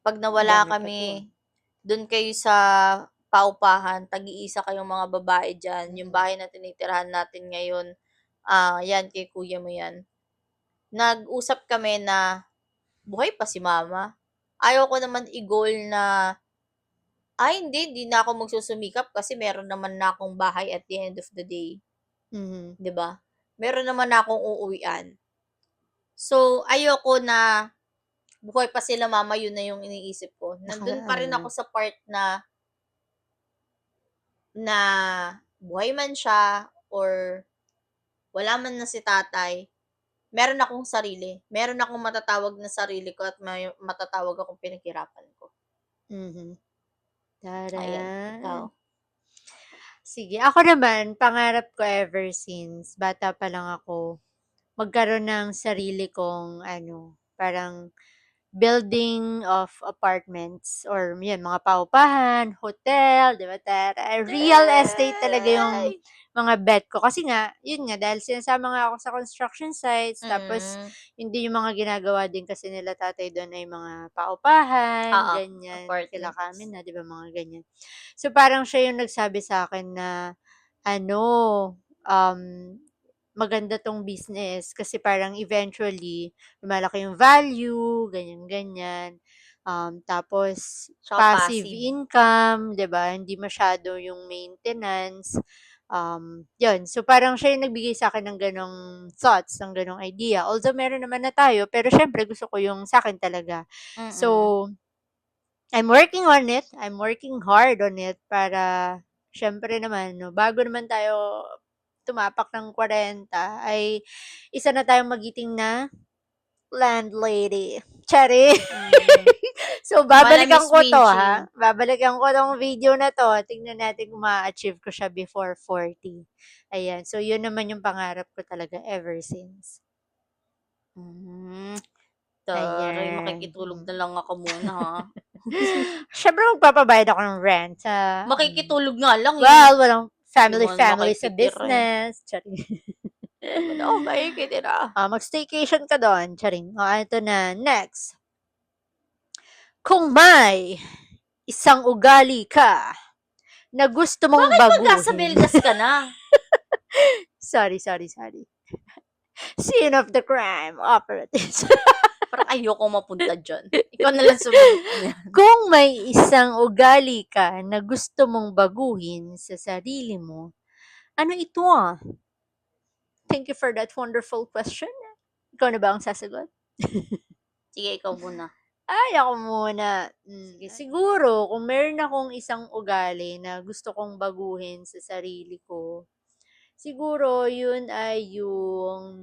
pag nawala Dami pa to. kami, dun kayo sa paupahan, tag-iisa kayong mga babae dyan, yung bahay na tinitirahan natin ngayon, yan, kay kuya mo yan. Nag-usap kami na buhay pa si mama. Ayaw ko naman i-goal na, hindi na ako magsusumikap kasi meron naman na akong bahay at the end of the day. Mhm. 'Di ba? Meron naman na akong uuwian. So, ayoko na buhay pa sila mama, yun na yung iniisip ko. Nandun pa rin ako sa part na buhay man siya or wala man na si tatay, meron akong sarili. Meron akong matatawag na sarili ko at may matatawag akong pinaghirapan ko. Mhm. Ayan, ikaw. Taray. Sige, ako naman, pangarap ko ever since bata pa lang ako, magkaroon ng sarili kong parang building of apartments or yun, mga paupahan, hotel, di ba? Real estate talaga yung Ay! mga bet ko. Kasi nga, yun nga, dahil sinasama nga ako sa construction sites, tapos Mm. hindi yung mga ginagawa din kasi nila tatay doon ay mga paupahan, Oo, ganyan, kila apartments. kami na, di ba, mga ganyan. So, parang siya yung nagsabi sa akin na, ano, um, maganda tong business kasi parang eventually lumalaki yung value, ganyan-ganyan. Tapos Tsaka passive passive. income, 'di ba? Hindi masyado yung maintenance. Yun. So parang siya yung nagbigay sa akin ng ganong thoughts, ng ganong idea. Although meron naman na tayo, pero syempre gusto ko yung sa akin talaga. Mm. So, I'm working on it. I'm working hard on it para syempre naman, no, bago naman tayo tumapak ng 40 ay isa na tayong magiting na landlady. Chari. Mm. So, Mala babalikan Miss ko to, ha? Winching. Babalikan ko tong video na to. Tingnan natin kung ma-achieve ko siya before 40. Ayan. So, yun naman yung pangarap ko talaga ever since. Hmm, taray Ayan. makikitulog na lang ako muna, ha. Siyempre magpapabayad ako ng rent sa Makikitulog nga lang, eh. well, walang Di man family sa makikitira, eh. business. Charing. Di man ako makikitira. Mag-staycation ka doon. Charing. Ito na. Next. Kung may isang ugali ka na gusto mong Bakit baguhin. magkasabeldas ka na? Sorry. Scene of the crime, operatives. Parang ayoko mapunta dyan. Ikaw na lang sumagot niyan. Kung may isang ugali ka na gusto mong baguhin sa sarili mo, ano ito ah? Thank you for that wonderful question. Ikaw na ba ang sasagot? Sige, ikaw muna. Ay, ako muna. Siguro, kung meron akong isang ugali na gusto kong baguhin sa sarili ko, siguro yun ay yung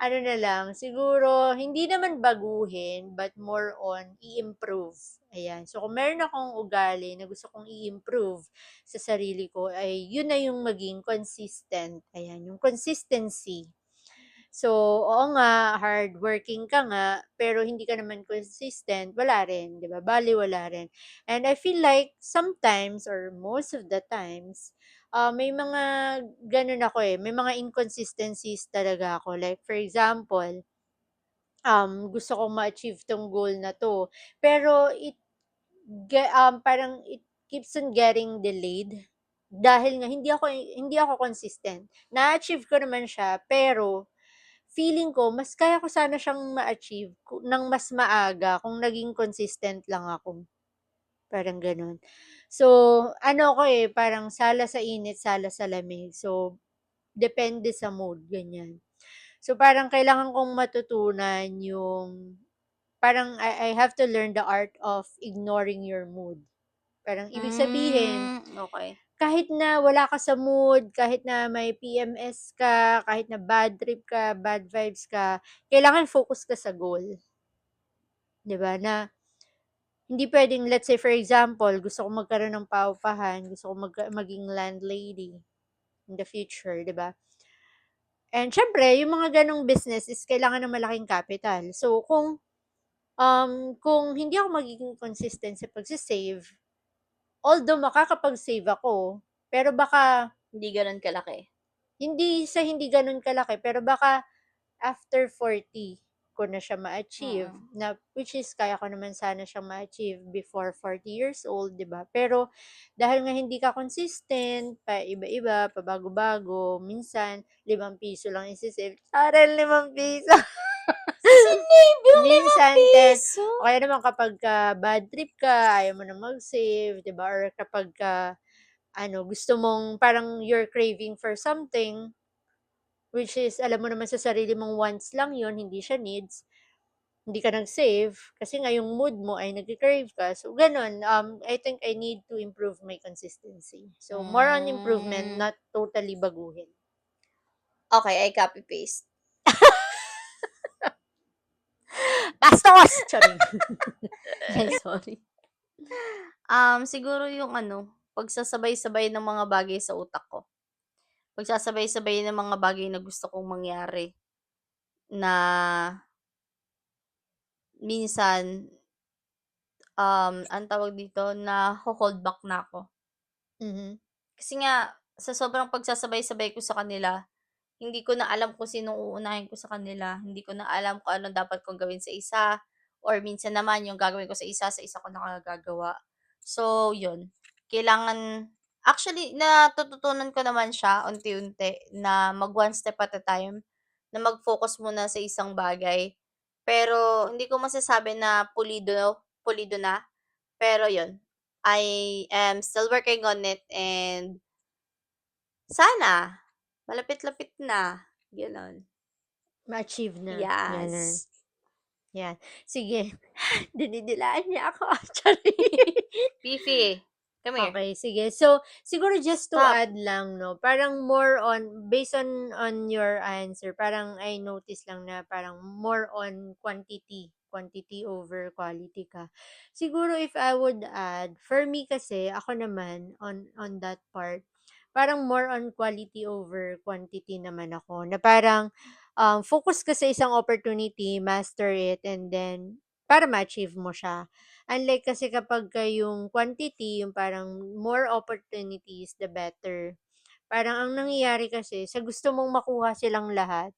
ano na lang, siguro hindi naman baguhin but more on i-improve. Ayan. So kung meron akong ugali na gusto kong i-improve sa sarili ko ay yun na yung maging consistent. Ayan, yung consistency. So, oo nga, hardworking ka nga, pero hindi ka naman consistent, wala rin, 'di ba? Bale wala rin. And I feel like sometimes or most of the times, may mga gano'n ako, eh, may mga inconsistencies talaga ako. Like for example, gusto kong ma-achieve 'tong goal na 'to, pero parang it keeps on getting delayed dahil nga hindi ako consistent. Na-achieve ko naman siya, pero feeling ko mas kaya ko sana siyang ma-achieve ng mas maaga kung naging consistent lang ako, parang gano'n. So, ano ko parang sala sa init, sala sa lamig. So, depende sa mood, ganyan. So, parang kailangan kong matutunan yung parang I have to learn the art of ignoring your mood. Parang ibig sabihin, Okay. kahit na wala ka sa mood, kahit na may PMS ka, kahit na bad trip ka, bad vibes ka, kailangan focus ka sa goal. 'Di ba? Na hindi pwedeng, let's say for example, gusto ko magkaroon ng paupahan, gusto ko maging landlady in the future, 'di ba? And syempre, yung mga ganong business is kailangan ng malaking capital. So, kung hindi ako magiging consistent sa pagse-save, although makakapag-save ako, pero baka Hindi gano'n kalaki. hindi gano'n kalaki, pero baka after 40 ko na siya ma-achieve, Mm. na which is kaya ko naman sana siyang ma-achieve before 40 years old, 'di ba? Pero dahil nga hindi ka consistent, pa iba-iba, pabago-bago, minsan ₱5 lang isi-save, aral ₱5. Sinave yung limang Minsan piso. o kaya naman kapagka bad trip ka, ayaw mo na mag-save, 'di ba? Or kapagka ano, gusto mong parang you're craving for something, which is alam mo naman sa sarili mong wants lang 'yun, hindi siya needs, hindi ka nag-save kasi nga yung mood mo ay nagke-crave ka. So gano'n, I think I need to improve my consistency. So more on improvement, Hmm. not totally baguhin. Okay, I copy paste. Bastos! Charing. Sorry. Siguro yung ano, pagsasabay-sabay ng mga bagay sa utak ko. Pagsasabay-sabay ng mga bagay na gusto kong mangyari na minsan, anong tawag dito, naho-hold back na ako. Mhm. Kasi nga sa sobrang pagsasabay-sabay ko sa kanila, hindi ko na alam kung sinong uunahin ko sa kanila, hindi ko na alam kung anong dapat kong gawin sa isa, or minsan naman yung gagawin ko sa isa ko nakagagawa. So yun, kailangan actually natututunan ko naman siya unti-unti na mag one step at a time, na mag-focus muna sa isang bagay. Pero hindi ko masasabi na pulido pulido na, pero yun, I am still working on it and sana malapit-lapit na, gano'n. Ma-achieve na, gano'n. Yes. 'Yan. Sige, dinidilaan niya ako actually. Fifi, come here. Okay, sige. So, siguro just to Stop. add lang 'no, parang more on based on your answer, parang I notice lang na parang more on quantity over quality ka. Siguro if I would add, for me kasi, ako naman on that part, parang more on quality over quantity naman ako, na parang, focus ka sa isang opportunity, master it, and then para ma-achieve mo siya. Unlike kasi kapagka yung quantity, yung parang more opportunities, the better. Parang ang nangyayari kasi sa gusto mong makuha silang lahat,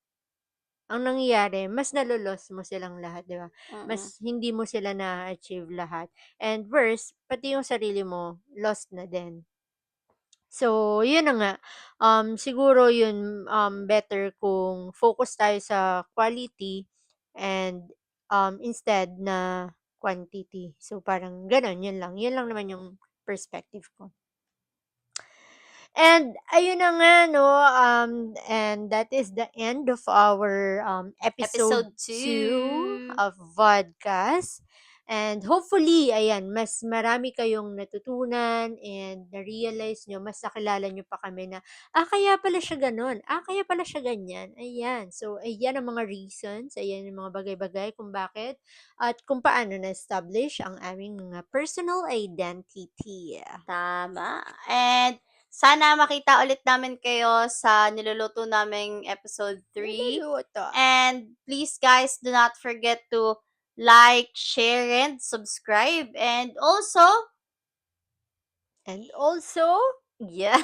ang nangyayari mas nalo-lost mo silang lahat, 'di ba? Mm. Mas hindi mo sila na achieve lahat. And worse, pati yung sarili mo lost na din. So, yun na nga, siguro yun, better kung focus tayo sa quality and, instead na quantity. So, parang gano'n, yun lang. Yun lang naman yung perspective ko. And ayun na nga 'no, and that is the end of our, episode Episode 2 2. of Vodcast. And hopefully ayan, mas marami kayong natutunan and na-realize niyo, mas nakilala niyo pa kami na, kaya pala siya gano'n, kaya pala siya ganyan, ayan. So ayan ang mga reasons, ayan yung mga bagay-bagay kung bakit at kung paano na-establish ang aming mga personal identity. Tama. And sana makita ulit namin kayo sa niluluto naming episode 3. Niluluto. And please guys, do not forget to like, share, and subscribe. And also, And also, yeah,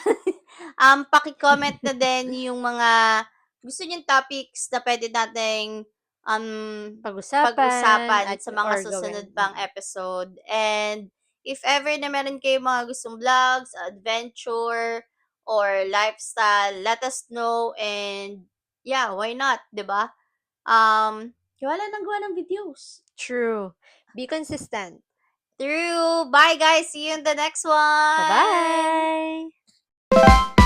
paki-comment na din yung mga gusto niyong topics na pwede nating pag-usapan pag-usapan at sa mga or susunod gawin. pang episode. And if ever na meron kayong mga gustong vlogs, adventure, or lifestyle, let us know. And yeah, why not, 'di ba? gawa lang ng gawa ng videos. True. Be consistent. True. Bye, guys. See you in the next one. Bye-bye!